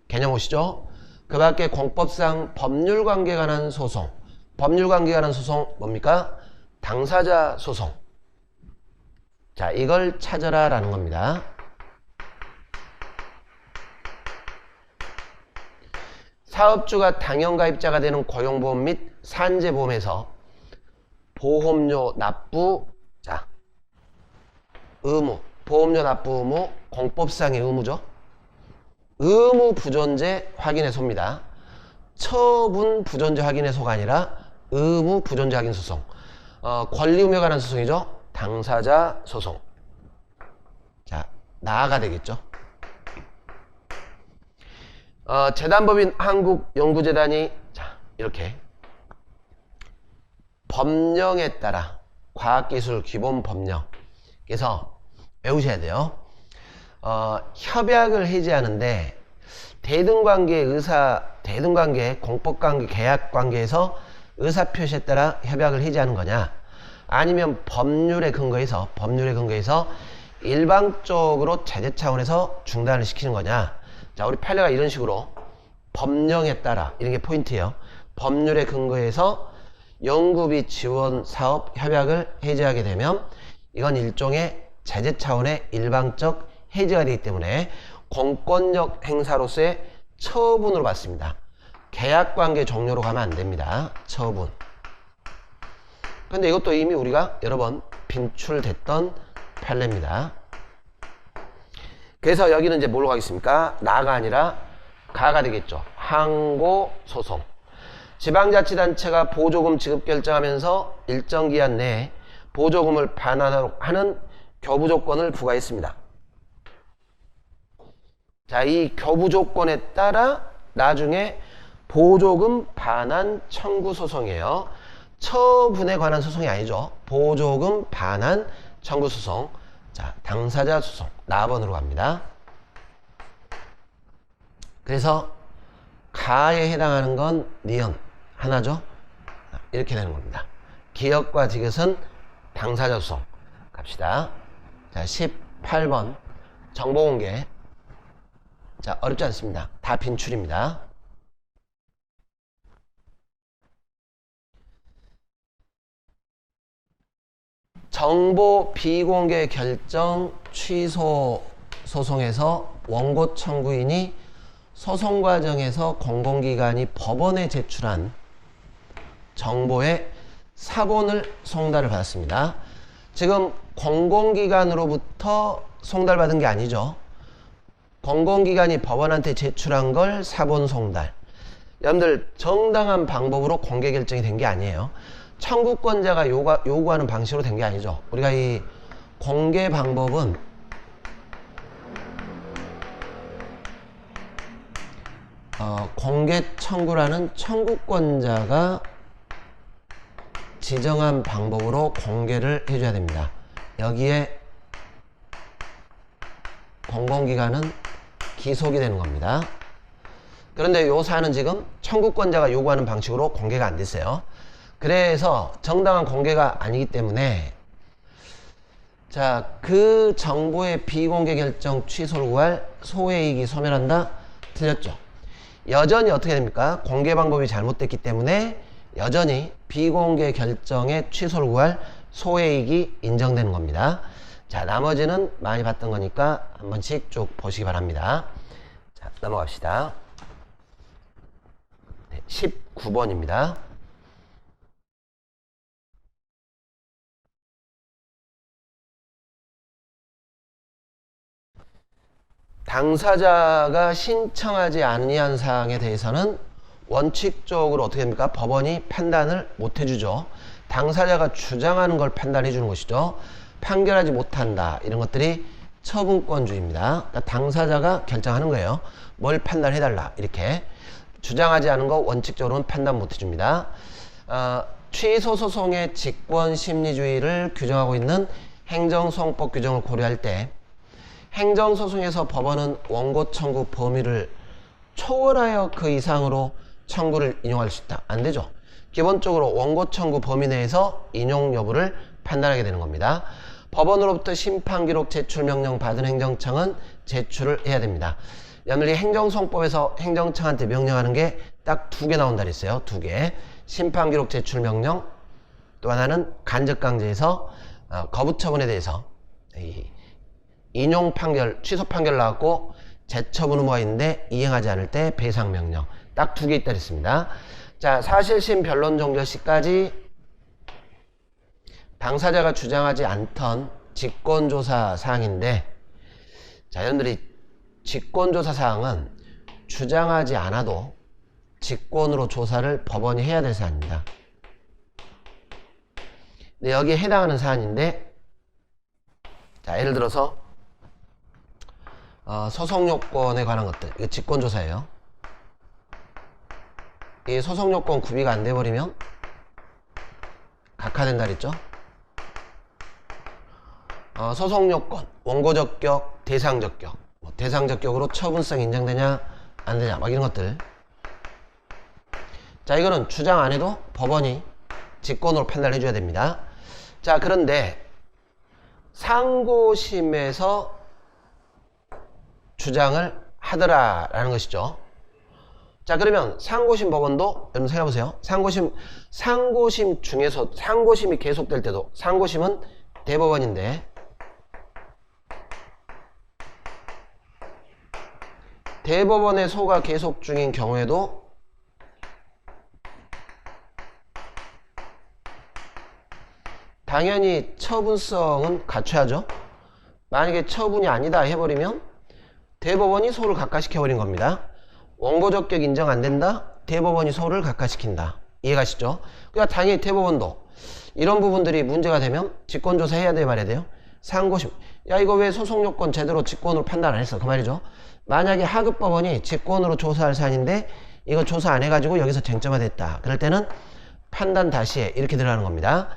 개념 오시죠? 그 밖에 공법상 법률 관계에 관한 소송. 법률 관계에 관한 소송 뭡니까? 당사자 소송. 자, 이걸 찾아라 라는 겁니다. 사업주가 당연가입자가 되는 고용보험 및 산재보험에서 보험료 납부, 자, 의무, 보험료 납부 의무, 공법상의 의무죠. 의무 부존재 확인해소입니다. 처분 부존재 확인해소가 아니라 의무 부존재 확인 소송. 권리의무에 관한 소송이죠. 당사자 소송. 자, 나아가 되겠죠. 재단법인 한국연구재단이 자, 이렇게 법령에 따라 과학기술 기본 법령. 그래서 외우셔야 돼요. 협약을 해지하는데 대등관계, 공법관계, 계약관계에서 의사표시에 따라 협약을 해지하는 거냐, 아니면 법률에 근거해서 일방적으로 제재 차원에서 중단을 시키는 거냐. 자, 우리 판례가 이런 식으로 법령에 따라, 이런 게 포인트예요. 법률에 근거해서 연구비 지원 사업 협약을 해지하게 되면 이건 일종의 제재 차원의 일방적 해지가 되기 때문에 공권력 행사로서의 처분으로 받습니다. 계약관계 종료로 가면 안 됩니다. 처분. 근데 이것도 이미 우리가 여러 번 빈출됐던 판례입니다. 그래서 여기는 이제 뭘로 가겠습니까? 나가 아니라 가가 되겠죠. 항고 소송. 지방자치단체가 보조금 지급 결정하면서 일정 기한 내에 보조금을 반환하도록 하는 교부조건을 부과했습니다. 자, 이 교부조건에 따라 나중에 보조금 반환 청구 소송이에요. 처분에 관한 소송이 아니죠. 보조금 반환 청구 소송. 자, 당사자 소송. 나번으로 갑니다. 그래서 가에 해당하는 건 니은 하나죠. 이렇게 되는 겁니다. 기업과 디귿은 당사자 소송. 갑시다. 자, 18번 정보공개. 자, 어렵지 않습니다. 다 빈출입니다. 정보 비공개 결정 취소 소송에서 원고 청구인이 소송 과정에서 공공기관이 법원에 제출한 정보의 사본을 송달을 받았습니다. 지금 공공기관으로부터 송달받은 게 아니죠. 공공기관이 법원한테 제출한 걸 사본 송달. 여러분들 정당한 방법으로 공개 결정이 된 게 아니에요. 청구권자가 요구하는 방식으로 된 게 아니죠. 우리가 이 공개 방법은 공개 청구라는 청구권자가 지정한 방법으로 공개를 해줘야 됩니다. 여기에 공공기관은 기속이 되는 겁니다. 그런데 요 사안은 지금 청구권자가 요구하는 방식으로 공개가 안 됐어요. 그래서 정당한 공개가 아니기 때문에 자, 그 정보의 비공개 결정 취소를 구할 소외이익이 소멸한다? 틀렸죠. 여전히 어떻게 됩니까? 공개 방법이 잘못됐기 때문에 여전히 비공개 결정의 취소를 구할 소외이익이 인정되는 겁니다. 자, 나머지는 많이 봤던 거니까 한 번씩 쭉 보시기 바랍니다. 자, 넘어갑시다. 네, 19번입니다. 당사자가 신청하지 아니한 사항에 대해서는 원칙적으로 어떻게 됩니까? 법원이 판단을 못 해주죠. 당사자가 주장하는 걸 판단해 주는 것이죠. 판결하지 못한다. 이런 것들이 처분권주의입니다. 그러니까 당사자가 결정하는 거예요. 뭘 판단해달라. 이렇게. 주장하지 않은 거 원칙적으로는 판단 못 해줍니다. 취소소송의 직권심리주의를 규정하고 있는 행정소송법 규정을 고려할 때 행정소송에서 법원은 원고 청구 범위를 초월하여 그 이상으로 청구를 인용할 수 있다. 안 되죠. 기본적으로 원고 청구 범위 내에서 인용 여부를 판단하게 되는 겁니다. 법원으로부터 심판기록 제출명령 받은 행정청은 제출을 해야 됩니다. 여러분들이 행정소송법에서 행정청한테 명령하는 게 딱 2개 나온다 그랬어요. 2개. 심판기록 제출명령, 또 하나는 간접강제에서 거부처분에 대해서 인용 판결, 취소 판결 나왔고 재처분 의무가 있는데 이행하지 않을 때 배상명령. 딱 2개 있다 그랬습니다. 자, 사실심 변론 종결 시까지 당사자가 주장하지 않던 직권조사 사항인데, 자, 여러분들이 직권조사 사항은 주장하지 않아도 직권으로 조사를 법원이 해야 될 사안입니다. 근데 여기에 해당하는 사안인데, 자, 예를 들어서 소송요건에 관한 것들, 이거 직권조사예요. 이 소송요건 구비가 안 돼버리면 각하된다 그랬죠. 소송요건, 원고적격, 대상적격, 대상적격으로 처분성 인정되냐 안 되냐 막 이런 것들. 자, 이거는 주장 안 해도 법원이 직권으로 판단을 해줘야 됩니다. 자, 그런데 상고심에서 주장을 하더라라는 것이죠. 자, 그러면 상고심 법원도 여러분 생각해보세요. 상고심 중에서 상고심이 계속될 때도, 상고심은 대법원인데 대법원의 소가 계속 중인 경우에도 당연히 처분성은 갖춰야죠. 만약에 처분이 아니다 해버리면 대법원이 소를 각하시켜버린 겁니다. 원고적격 인정 안 된다? 대법원이 소를 각하시킨다. 이해가시죠? 그러니까 당연히 대법원도 이런 부분들이 문제가 되면 직권조사 해야 돼 말해야 돼요. 상고심. 야, 이거 왜 소송요건 제대로 직권으로 판단 안 했어? 그 말이죠. 만약에 하급법원이 직권으로 조사할 사안인데 이거 조사 안 해가지고 여기서 쟁점화 됐다. 그럴 때는 판단 다시 해. 이렇게 들어가는 겁니다.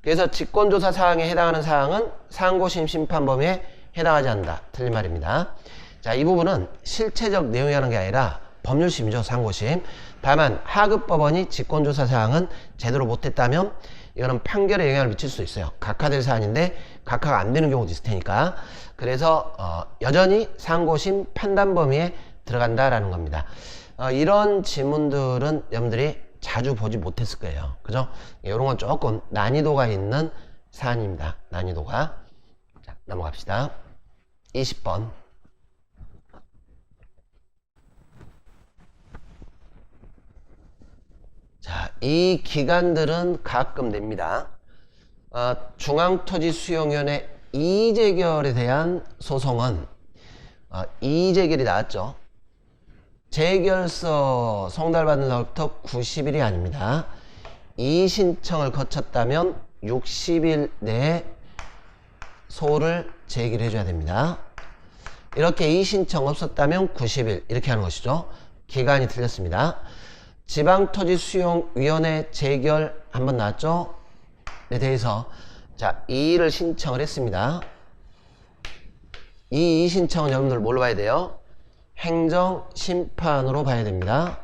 그래서 직권조사 사항에 해당하는 사항은 상고심 심판 범위에 해당하지 않는다. 틀린 말입니다. 자, 이 부분은 실체적 내용이라는 게 아니라 법률심이죠. 상고심. 다만 하급법원이 직권조사 사항은 제대로 못했다면 이거는 판결에 영향을 미칠 수 있어요. 각하될 사안인데 각하가 안 되는 경우도 있을 테니까. 그래서 여전히 상고심 판단 범위에 들어간다라는 겁니다. 이런 지문들은 여러분들이 자주 보지 못했을 거예요. 그죠? 이런 건 조금 난이도가 있는 사안입니다. 난이도가. 자, 넘어갑시다. 20번. 자, 이 기간들은 가끔 냅니다. 중앙토지수용위원회 이의제결에 대한 소송은 이의재결이 나왔죠. 재결서 송달받는 날부터 90일이 아닙니다. 이의신청을 거쳤다면 60일 내에 소를 제기를 해줘야 됩니다. 이렇게 이의신청 없었다면 90일 이렇게 하는 것이죠. 기간이 틀렸습니다. 지방토지수용위원회 재결 한번 나왔죠. 네, 대해서 자 이의를 신청을 했습니다. 이 이의신청은 여러분들 뭘로 봐야 돼요? 행정심판으로 봐야 됩니다.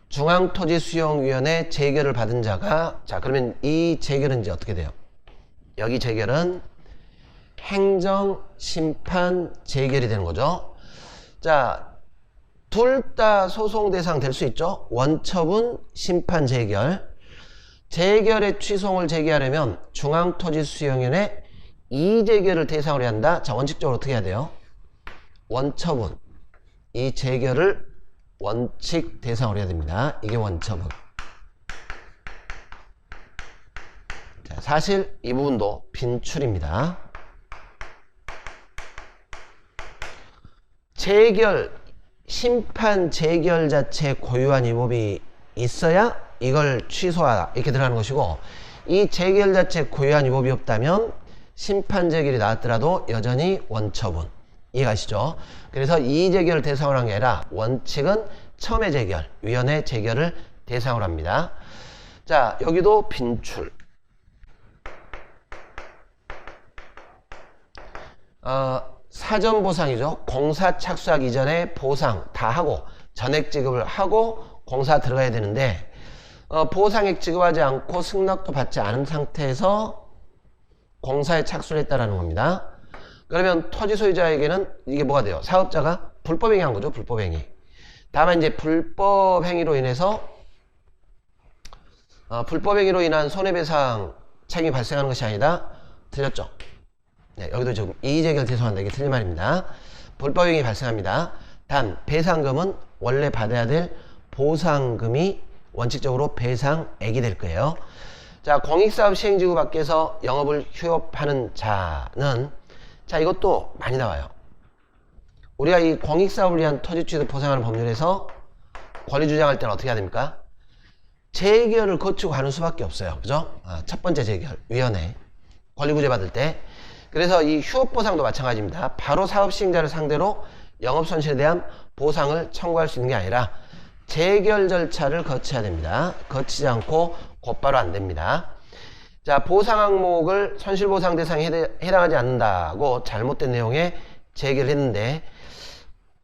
중앙토지수용위원회 재결을 받은 자가 자 그러면 이 재결은 이제 어떻게 돼요? 여기 재결은 행정심판 재결이 되는 거죠. 자, 둘 다 소송 대상 될 수 있죠. 원처분, 심판 재결. 재결의 취소를 제기하려면 중앙토지수용위원회 이의재결을 대상으로 해야 한다. 자, 원칙적으로 어떻게 해야 돼요? 원처분. 이 재결을 원칙 대상으로 해야 됩니다. 이게 원처분. 자, 사실 이 부분도 빈출입니다. 재결, 심판 재결 자체 고유한 위법이 있어야 이걸 취소하라 이렇게 들어가는 것이고 이 재결 자체 고유한 위법이 없다면 심판 재결이 나왔더라도 여전히 원처분. 이해가시죠? 그래서 이의 재결을 대상으로 한 게 아니라 원칙은 처음의 재결, 위원회 재결을 대상으로 합니다. 자, 여기도 빈출. 사전 보상이죠. 공사 착수하기 이전에 보상 다 하고 전액 지급을 하고 공사 들어가야 되는데 보상액 지급하지 않고 승낙도 받지 않은 상태에서 공사에 착수를 했다라는 겁니다. 그러면 토지 소유자에게는 이게 뭐가 돼요? 사업자가 불법행위 한 거죠. 불법행위. 다만 이제 불법행위로 인해서 불법행위로 인한 손해배상 책임이 발생하는 것이 아니다. 틀렸죠? 네, 여기도 지금 이의재결 대소한다. 이게 틀린 말입니다. 불법행위 발생합니다. 단 배상금은 원래 받아야 될 보상금이 원칙적으로 배상액이 될 거예요. 자, 공익사업 시행지구 밖에서 영업을 휴업하는 자는 자, 이것도 많이 나와요. 우리가 이 공익사업을 위한 토지취득 보상하는 법률에서 권리 주장할 때는 어떻게 해야 됩니까? 재결을 거치고 가는 수밖에 없어요. 그죠? 첫 번째 재결, 위원회. 권리구제 받을 때. 그래서 이 휴업보상도 마찬가지입니다. 바로 사업시행자를 상대로 영업손실에 대한 보상을 청구할 수 있는 게 아니라 재결 절차를 거쳐야 됩니다. 거치지 않고 곧바로 안 됩니다. 자, 보상 항목을 손실보상 대상에 해당하지 않는다고 잘못된 내용의 제기를 했는데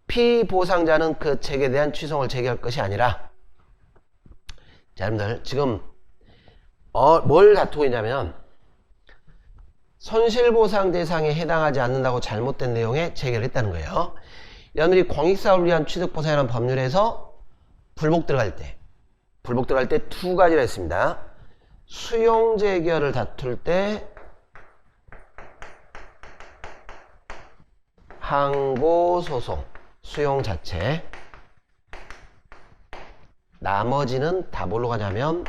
피보상자는 그 책에 대한 취소를 제기할 것이 아니라 자, 여러분들 지금 뭘 다투고 있냐면 손실보상 대상에 해당하지 않는다고 잘못된 내용의 제기를 했다는 거예요. 여러분들이 공익사업을 위한 취득보상이라는 법률에서 불복 들어갈 때 두 가지를 했습니다. 수용재결을 다툴 때 항고소송 수용 자체, 나머지는 다 뭘로 가냐면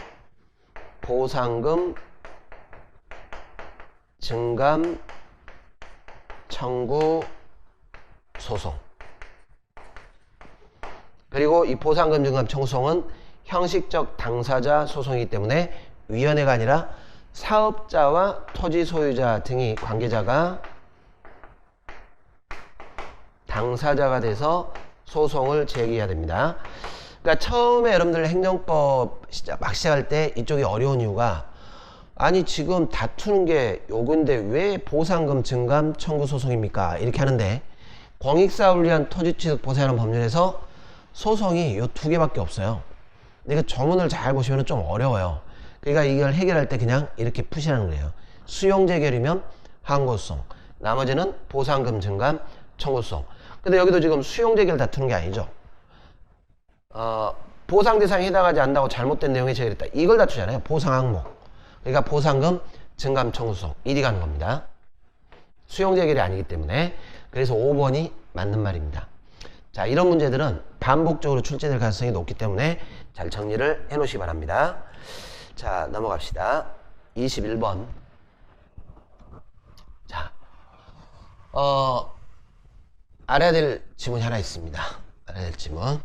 보상금 증감 청구 소송. 그리고 이 보상금 증감 청구 소송은 형식적 당사자 소송이기 때문에 위원회가 아니라 사업자와 토지 소유자 등이 관계자가 당사자가 돼서 소송을 제기해야 됩니다. 그러니까 처음에 여러분들 행정법 막 시작할 때 이쪽이 어려운 이유가 아니 지금 다투는 게 요건데 왜 보상금 증감 청구 소송입니까? 이렇게 하는데 공익사업을 위한 토지취득 보상하는 법률에서 소송이 요 두 개밖에 없어요. 근데 그 정문을 잘 보시면 좀 어려워요. 그러니까 이걸 해결할 때 그냥 이렇게 푸시라는 거예요. 수용재결이면 항고소송, 나머지는 보상금 증감 청구소송. 근데 여기도 지금 수용재결 다투는 게 아니죠. 보상 대상에 해당하지 않는다고 잘못된 내용에 제기했다. 이걸 다투잖아요. 보상 항목. 그러니까 보상금 증감 청구소송. 이리 가는 겁니다. 수용재결이 아니기 때문에. 그래서 5번이 맞는 말입니다. 자, 이런 문제들은 반복적으로 출제될 가능성이 높기 때문에 잘 정리를 해 놓으시기 바랍니다. 자, 넘어갑시다. 21번. 알아야 될 지문이 하나 있습니다. 알아야 될 지문.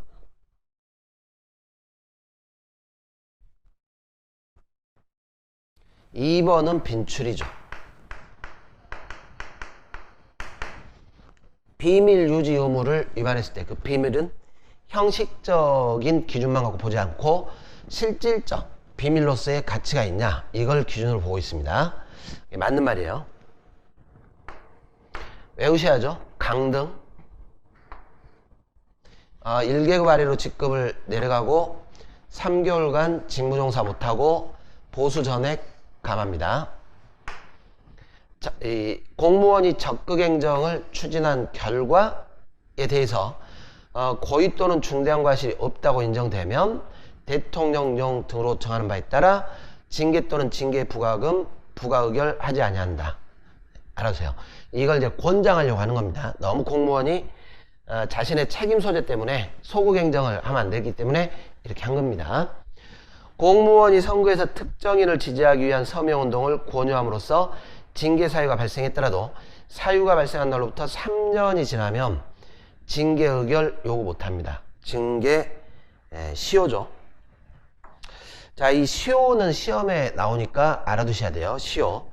2번은 빈출이죠. 비밀 유지 의무를 위반했을 때 그 비밀은 형식적인 기준만 갖고 보지 않고 실질적 비밀로서의 가치가 있냐, 이걸 기준으로 보고 있습니다. 맞는 말이에요. 외우셔야죠. 강등 1계급 아래로 직급을 내려가고 3개월간 직무종사 못하고 보수 전액 감합니다. 자, 이 공무원이 적극 행정을 추진한 결과에 대해서 고의 또는 중대한 과실이 없다고 인정되면 대통령령 등으로 정하는 바에 따라 징계 또는 징계 부과금 부과 의결하지 아니한다. 알아주세요. 이걸 이제 권장하려고 하는 겁니다. 너무 공무원이 자신의 책임 소재 때문에 소극 행정을 하면 안 되기 때문에 이렇게 한 겁니다. 공무원이 선거에서 특정인을 지지하기 위한 서명운동을 권유함으로써 징계 사유가 발생했더라도 사유가 발생한 날로부터 3년이 지나면 징계 의결 요구 못합니다. 징계 시효죠. 자, 이 시효는 시험에 나오니까 알아두셔야 돼요. 시효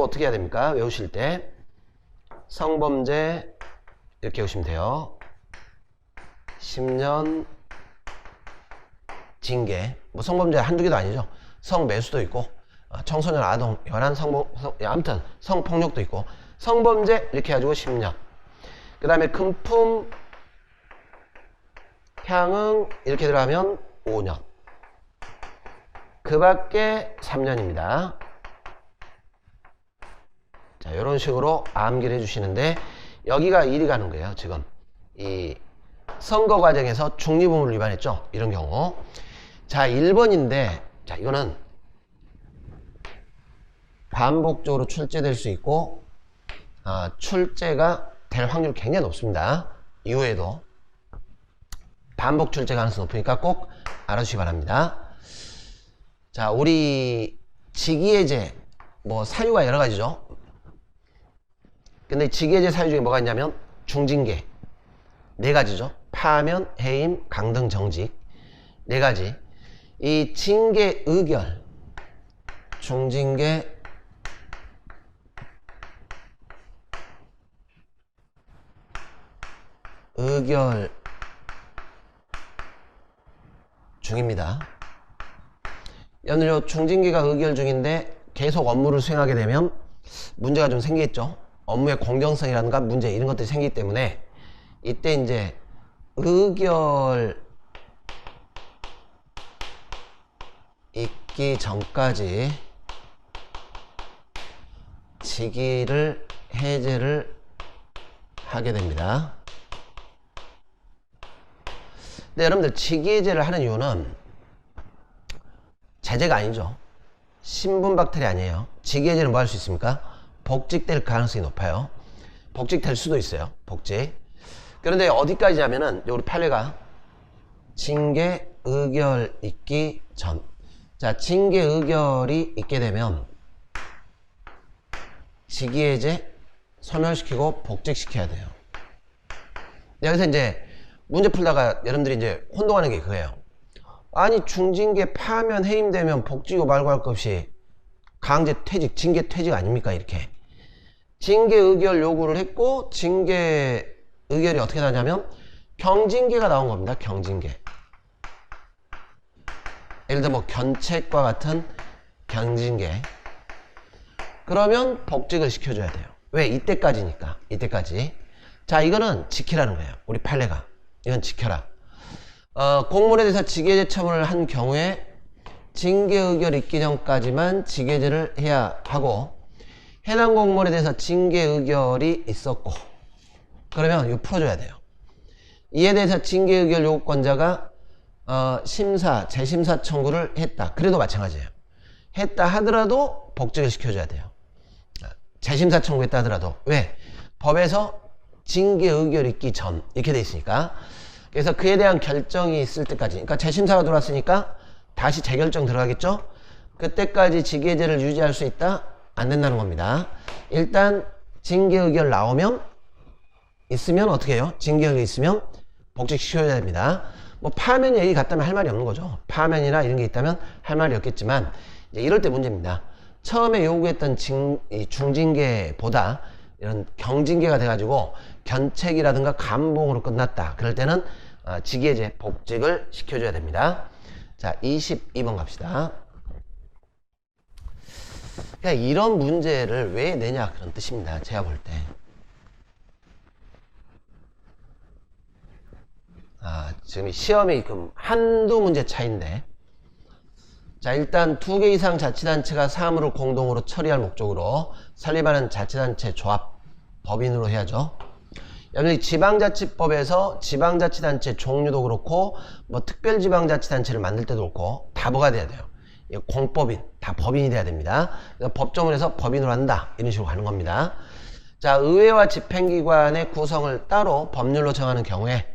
어떻게 해야 됩니까? 외우실 때 성범죄 이렇게 외우시면 돼요. 10년 징계. 뭐 성범죄 한두 개도 아니죠. 성매수도 있고 청소년 아동 연한 아무튼 성폭력도 있고 성범죄 이렇게 해가지고 10년. 그 다음에 금품 향응 이렇게 들어가면 5년. 그 밖에 3년입니다. 자, 이런 식으로 암기를 해주시는데 여기가 일이 가는 거예요. 지금 이 선거 과정에서 중립의무를 위반했죠. 이런 경우. 자, 1번인데 자, 이거는 반복적으로 출제될 수 있고 출제가 될 확률이 굉장히 높습니다. 이후에도 반복 출제 가능성이 높으니까 꼭 알아주시기 바랍니다. 자, 우리 직위해제 뭐 사유가 여러 가지죠. 근데 직위해제 사유 중에 뭐가 있냐면 중징계 4가지죠. 파면, 해임, 강등, 정직 4가지. 이 징계 의결, 중징계, 의결 중입니다. 연료 중징계가 의결 중인데 계속 업무를 수행하게 되면 문제가 좀 생기겠죠. 업무의 공정성이라든가 문제 이런 것들이 생기기 때문에 이때 이제 의결 있기 전까지 직위를 해제를 하게 됩니다. 근데 여러분들 직위 해제를 하는 이유는 제재가 아니죠. 신분박탈이 아니에요. 직위 해제는 뭐 할 수 있습니까? 복직될 가능성이 높아요. 복직될 수도 있어요. 복직. 그런데 어디까지냐면은 우리 판례가 징계 의결 있기 전. 자, 징계 의결이 있게 되면 직위 해제 소멸시키고 복직시켜야 돼요. 여기서 이제 문제 풀다가 여러분들이 이제 혼동하는 게 그거예요. 아니 중징계 파면 해임되면 복직이고 말고 할 것 없이 강제 퇴직, 징계 퇴직 아닙니까? 이렇게 징계 의결 요구를 했고 징계 의결이 어떻게 나냐면 경징계가 나온 겁니다. 경징계. 예를 들어 뭐 견책과 같은 경징계. 그러면 복직을 시켜줘야 돼요. 왜? 이때까지니까. 이때까지. 자, 이거는 지키라는 거예요. 우리 판례가. 이건 지켜라. 공무원에 대해서 직위해제 처분을 한 경우에 징계 의결 있기 전까지만 직위해제를 해야 하고 해당 공무원에 대해서 징계 의결이 있었고 그러면 이거 풀어줘야 돼요. 이에 대해서 징계 의결 요구권자가 재심사 청구를 했다. 그래도 마찬가지예요. 했다 하더라도 복직을 시켜줘야 돼요. 재심사 청구했다 하더라도. 왜? 법에서 징계 의결 있기 전 이렇게 돼 있으니까. 그래서 그에 대한 결정이 있을 때까지, 그러니까 재심사가 들어왔으니까 다시 재결정 들어가겠죠? 그때까지 직위해제를 유지할 수 있다? 안 된다는 겁니다. 일단 징계 의결 나오면 있으면 어떻게 해요? 징계역이 있으면 복직시켜야 됩니다. 뭐 파면 얘기 같다면 할 말이 없는 거죠. 파면이나 이런 게 있다면 할 말이 없겠지만 이제 이럴 때 문제입니다. 처음에 요구했던 중징계보다 이런 경징계가 돼가지고 견책이라든가 감봉으로 끝났다. 그럴 때는 직위해제 복직을 시켜줘야 됩니다. 자, 22번 갑시다. 그러니까 이런 문제를 왜 내냐 그런 뜻입니다. 제가 볼 때. 지금 시험에 한두 문제 차이인데, 자, 일단 2개 이상 자치단체가 사무를 공동으로 처리할 목적으로 설립하는 자치단체 조합 법인으로 해야죠. 여기 지방자치법에서 지방자치단체 종류도 그렇고 뭐 특별지방자치단체를 만들 때도 그렇고 다 뭐가 돼야 돼요? 공법인, 다 법인이 돼야 됩니다. 그러니까 법정을 해서 법인으로 한다 이런 식으로 가는 겁니다. 자, 의회와 집행기관의 구성을 따로 법률로 정하는 경우에,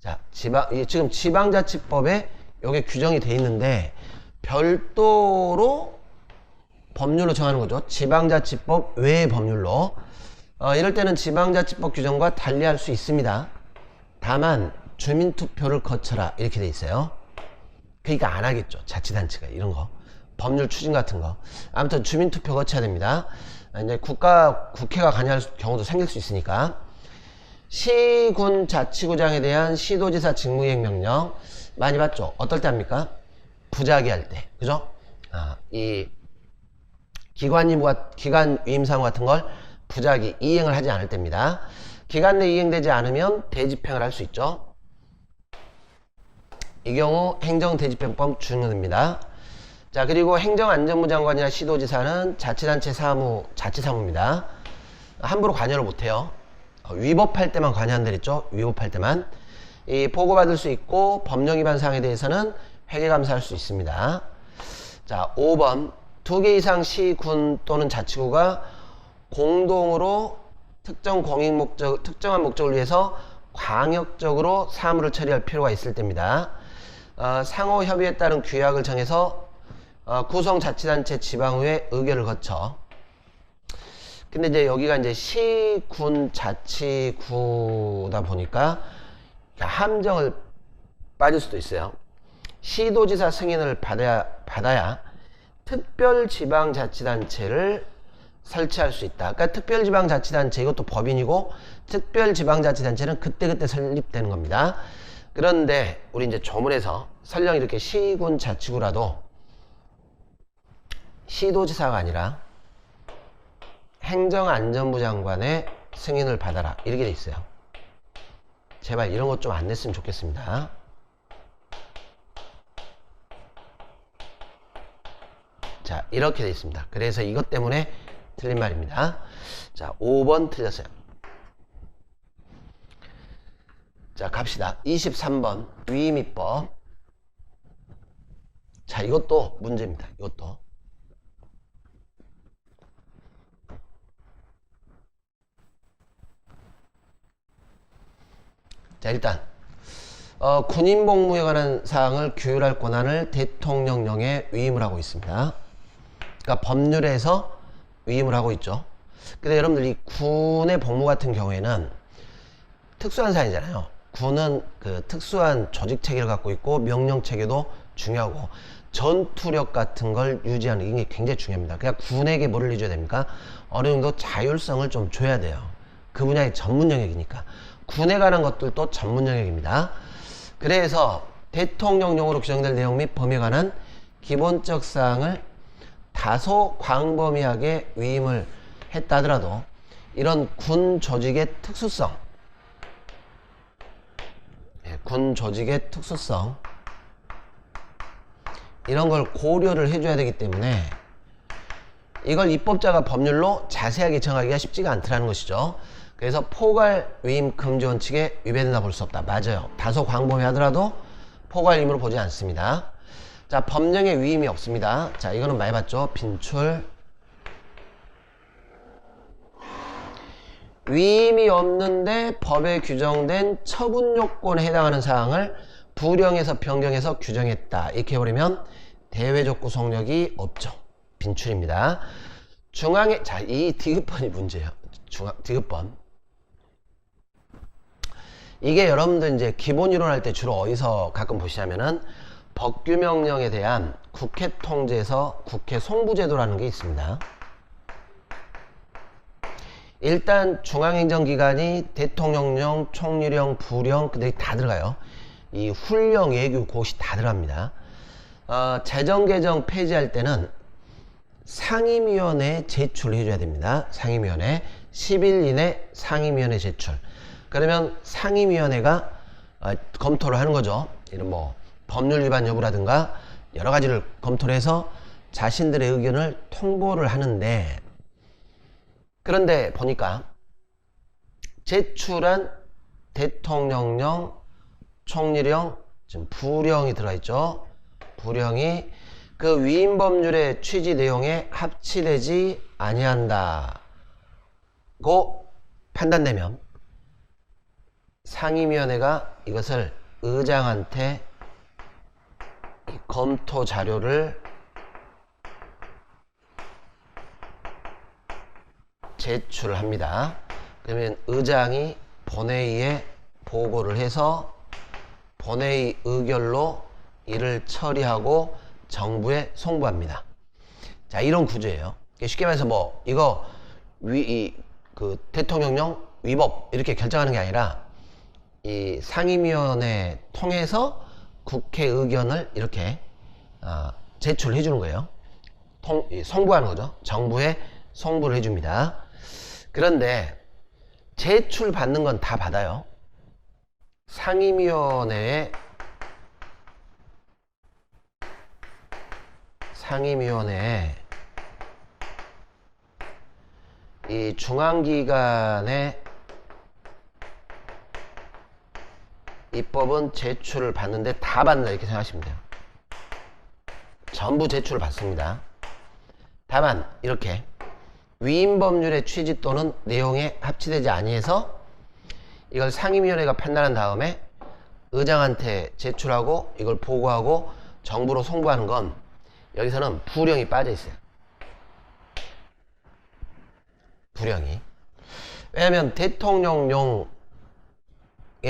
자, 지금 지방자치법에 이게 규정이 돼 있는데 별도로 법률로 정하는 거죠. 지방자치법 외의 법률로. 이럴 때는 지방자치법 규정과 달리할 수 있습니다. 다만 주민투표를 거쳐라 이렇게 돼 있어요. 그러니까 안 하겠죠. 자치단체가 이런 거 법률 추진 같은 거. 아무튼 주민투표 거쳐야 됩니다. 이제 국회가 관여할 경우도 생길 수 있으니까. 시군 자치구장에 대한 시도지사 직무이행 명령 많이 봤죠. 어떨 때 합니까? 부작위 할 때, 그죠? 이 기관 위임 사무 같은 걸 부작위 이행을 하지 않을 때입니다. 기간 내 이행되지 않으면 대집행을 할 수 있죠. 이 경우 행정대집행법 준용됩니다. 자, 그리고 행정안전부 장관이나 시도지사는 자치단체 사무, 자치사무입니다. 함부로 관여를 못해요. 위법할 때만 관여한다 그랬죠. 위법할 때만. 이 보고받을 수 있고 법령 위반 사항에 대해서는 회계감사할 수 있습니다. 자, 5번 2개 이상 시, 군 또는 자치구가 공동으로 특정한 목적을 위해서 광역적으로 사무를 처리할 필요가 있을 때입니다. 상호 협의에 따른 규약을 정해서 구성 자치단체 지방의회 의결을 거쳐. 근데 이제 여기가 이제 시, 군, 자치구다 보니까 함정을 빠질 수도 있어요. 시도지사 승인을 받아야 특별지방자치단체를 설치할 수 있다. 그러니까 특별지방자치단체 이것도 법인이고 특별지방자치단체는 그때그때 설립되는 겁니다. 그런데 우리 이제 조문에서 설령 이렇게 시군 자치구라도 시도지사가 아니라 행정안전부 장관의 승인을 받아라 이렇게 돼 있어요. 제발 이런 것 좀 안 냈으면 좋겠습니다. 자, 이렇게 돼 있습니다. 그래서 이것 때문에 틀린 말입니다. 자, 5번 틀렸어요. 자, 갑시다. 23번 위임입법. 자, 이것도 문제입니다. 이것도. 자, 일단 군인 복무에 관한 사항을 규율할 권한을 대통령령에 위임을 하고 있습니다. 그러니까 법률에서 위임을 하고 있죠. 근데 여러분들 이 군의 복무 같은 경우에는 특수한 사안이잖아요. 군은 그 특수한 조직 체계를 갖고 있고 명령 체계도 중요하고 전투력 같은 걸 유지하는 게 굉장히 중요합니다. 그러니까 군에게 뭐를 해줘야 됩니까? 어느 정도 자율성을 좀 줘야 돼요. 그 분야의 전문 영역이니까. 군에 관한 것들도 전문 영역입니다. 그래서 대통령령으로 규정될 내용 및 범위에 관한 기본적 사항을 다소 광범위하게 위임을 했다 하더라도 이런 군 조직의 특수성, 이런 걸 고려를 해줘야 되기 때문에 이걸 입법자가 법률로 자세하게 정하기가 쉽지가 않더라는 것이죠. 그래서 포괄 위임 금지 원칙에 위배된다 볼 수 없다. 맞아요. 다소 광범위하더라도 포괄 위임으로 보지 않습니다. 자, 법령에 위임이 없습니다. 자, 이거는 많이 봤죠. 빈출. 위임이 없는데 법에 규정된 처분 요건에 해당하는 사항을 부령에서 변경해서 규정했다. 이렇게 해버리면 대외적 구속력이 없죠. 빈출입니다. 중앙에, 자, 이 디귿번이 문제예요. 디귿번. 이게 여러분들 이제 기본 이론 할 때 주로 어디서 가끔 보시냐면은 법규명령에 대한 국회 통제에서 국회 송부제도라는 게 있습니다. 일단 중앙행정기관이 대통령령, 총리령, 부령 근데 다 들어가요. 이 훈령, 예규, 고시 다 들어갑니다. 재정개정 폐지할 때는 상임위원회에 제출해줘야 됩니다. 상임위원회 10일 이내 상임위원회 제출. 그러면 상임위원회가 검토를 하는 거죠. 이런 뭐 법률 위반 여부라든가 여러 가지를 검토를 해서 자신들의 의견을 통보를 하는데, 그런데 보니까 제출한 대통령령, 총리령, 지금 부령이 들어있죠. 부령이 그 위임 법률의 취지 내용에 합치되지 아니한다고 판단되면 상임위원회가 이것을 의장한테 검토 자료를 제출을 합니다. 그러면 의장이 본회의에 보고를 해서 본회의 의결로 이를 처리하고 정부에 송부합니다. 자, 이런 구조예요. 쉽게 말해서 뭐 이거 그 대통령령 위법 이렇게 결정하는 게 아니라 이 상임위원회 통해서 국회 의견을 이렇게 제출해 주는 거예요. 송부하는 거죠. 정부에 송부를 해줍니다. 그런데 제출 받는 건 다 받아요. 상임위원회에 이 중앙기관의 입법은 제출을 받는데 다 받는다 이렇게 생각하시면 돼요. 전부 제출을 받습니다. 다만 이렇게 위임법률의 취지 또는 내용에 합치되지 아니해서 이걸 상임위원회가 판단한 다음에 의장한테 제출하고 이걸 보고하고 정부로 송부하는 건 여기서는 부령이 빠져 있어요. 부령이. 왜냐하면 대통령령에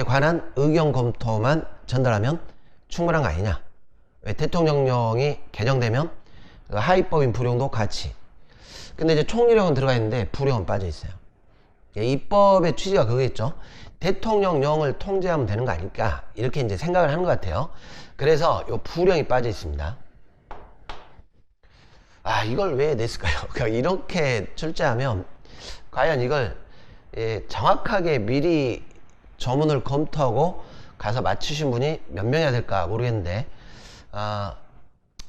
관한 의견 검토만 전달하면 충분한 거 아니냐. 왜 대통령령이 개정되면 하위법인 부령도 같이. 근데 이제 총리령은 들어가 있는데 부령은 빠져 있어요. 입법의 취지가 그거겠죠. 대통령령을 통제하면 되는 거 아닐까 이렇게 이제 생각을 하는 것 같아요. 그래서 이 부령이 빠져 있습니다. 이걸 왜 냈을까요? 그러니까 이렇게 출제하면 과연 이걸 정확하게 미리 조문을 검토하고 가서 맞추신 분이 몇 명이나 될까 모르겠는데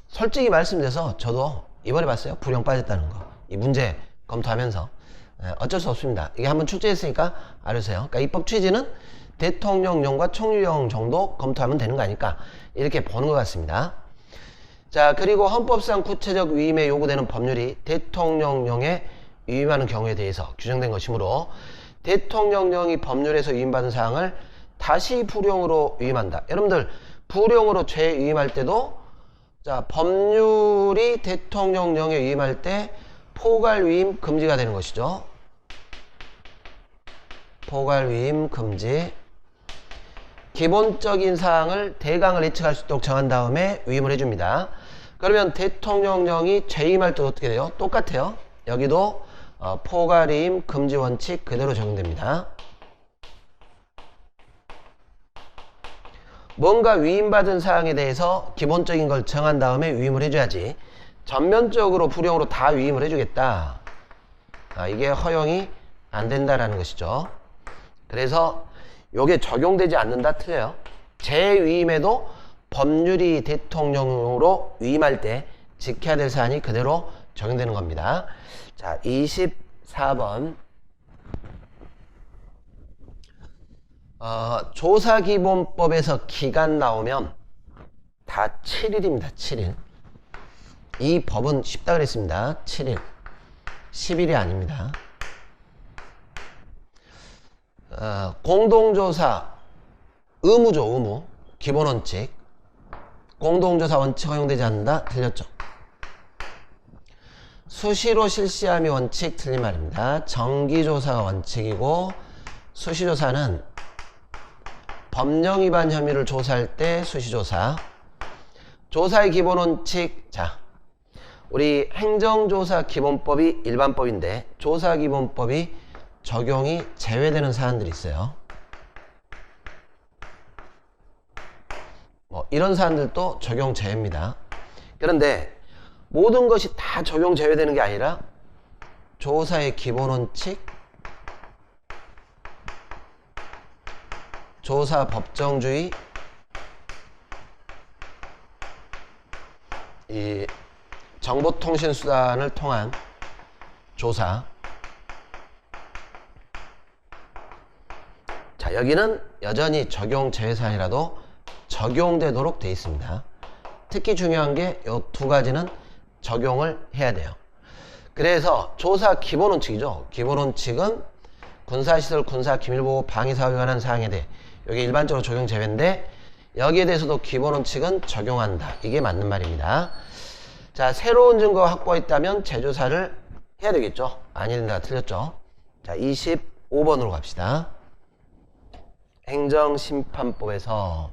솔직히 말씀드려서 저도 이번에 봤어요. 부령 빠졌다는 거. 이 문제 검토하면서 어쩔 수 없습니다. 이게 한번 출제했으니까 알으세요. 그러니까 입법 취지는 대통령령과 총리령 정도 검토하면 되는 거 아닐까 이렇게 보는 것 같습니다. 자, 그리고 헌법상 구체적 위임에 요구되는 법률이 대통령령에 위임하는 경우에 대해서 규정된 것이므로 대통령령이 법률에서 위임받은 사항을 다시 부령으로 위임한다. 여러분들 부령으로 재위임할 때도 자, 법률이 대통령령에 위임할 때 포괄위임 금지가 되는 것이죠. 포괄위임 금지. 기본적인 사항을 대강을 예측할 수 있도록 정한 다음에 위임을 해줍니다. 그러면 대통령령이 재임할 때 어떻게 돼요? 똑같아요. 여기도 포괄위임 금지 원칙 그대로 적용됩니다. 뭔가 위임받은 사항에 대해서 기본적인 걸 정한 다음에 위임을 해줘야지 전면적으로 부령으로 다 위임을 해주겠다. 이게 허용이 안 된다라는 것이죠. 그래서 요게 적용되지 않는다 틀려요. 재위임에도 법률이 대통령으로 위임할 때 지켜야 될 사안이 그대로 적용되는 겁니다. 자, 24번 조사기본법에서 기간 나오면 다 7일입니다. 7일. 이 법은 쉽다 그랬습니다. 7일. 10일이 아닙니다. 공동조사 의무죠. 의무. 기본원칙. 공동조사 원칙 허용되지 않는다. 틀렸죠. 수시로 실시함이 원칙 틀린 말입니다. 정기조사가 원칙이고 수시조사는 법령 위반 혐의를 조사할 때 수시조사. 조사의 기본 원칙. 자, 우리 행정조사 기본법이 일반법인데 조사 기본법이 적용이 제외되는 사안들이 있어요. 뭐 이런 사안들도 적용 제외입니다. 그런데 모든 것이 다 적용 제외되는 게 아니라 조사의 기본 원칙, 조사 법정주의, 이 정보통신수단을 통한 조사. 자, 여기는 여전히 적용 제외사안이라도 적용되도록 되어 있습니다. 특히 중요한 게 이 두 가지는 적용을 해야 돼요. 그래서 조사 기본 원칙이죠. 기본 원칙은 군사시설, 군사기밀보호, 방위사업에 관한 사항에 대해 여기 일반적으로 적용 제외인데 여기에 대해서도 기본 원칙은 적용한다. 이게 맞는 말입니다. 자, 새로운 증거가 확보했다면 재조사를 해야 되겠죠. 아니다, 틀렸죠. 자, 25번으로 갑시다. 행정심판법에서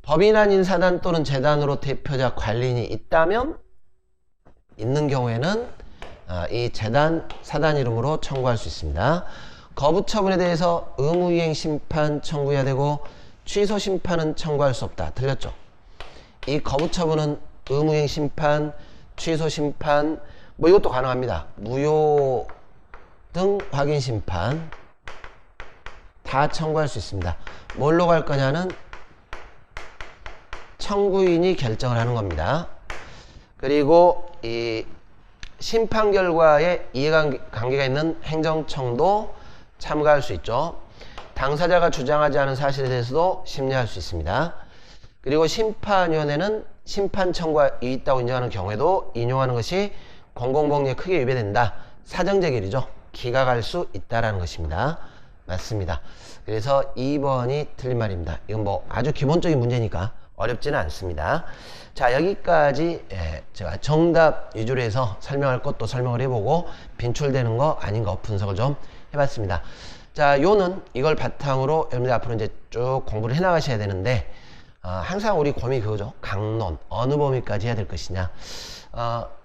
법인 아닌 사단 또는 재단으로 대표자 관리인이 있다면 있는 경우에는 이 재단, 사단 이름으로 청구할 수 있습니다. 거부 처분에 대해서 의무이행 심판 청구해야 되고 취소 심판은 청구할 수 없다. 틀렸죠? 이 거부 처분은 의무이행 심판, 취소 심판, 뭐 이것도 가능합니다. 무효 등 확인 심판 다 청구할 수 있습니다. 뭘로 갈 거냐는 청구인이 결정을 하는 겁니다. 그리고 이 심판 결과에 이해관계가 있는 행정청도 참가할 수 있죠. 당사자가 주장하지 않은 사실에 대해서도 심리할 수 있습니다. 그리고 심판위원회는 심판 청구가 있다고 인정하는 경우에도 인용하는 것이 공공복리에 크게 위배된다. 사정재결이죠. 기각할 수 있다라는 것입니다. 맞습니다. 그래서 2번이 틀린 말입니다. 이건 뭐 아주 기본적인 문제니까 어렵지는 않습니다. 자, 여기까지 제가 정답 위주로 해서 설명할 것도 설명을 해보고 빈출되는 거 아닌 거 분석을 좀 해봤습니다. 자, 요는 이걸 바탕으로 여러분들 앞으로 이제 쭉 공부를 해나가셔야 되는데 항상 우리 고민이 그거죠. 강론 어느 범위까지 해야 될 것이냐.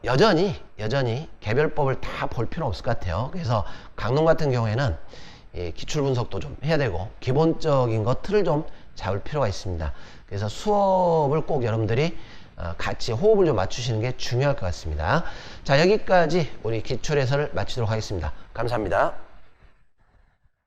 여전히 개별법을 다 볼 필요는 없을 것 같아요. 그래서 강론 같은 경우에는 기출 분석도 좀 해야 되고 기본적인 것 틀을 좀 잡을 필요가 있습니다. 그래서 수업을 꼭 여러분들이 같이 호흡을 좀 맞추시는 게 중요할 것 같습니다. 자, 여기까지 우리 기출 해설을 마치도록 하겠습니다. 감사합니다.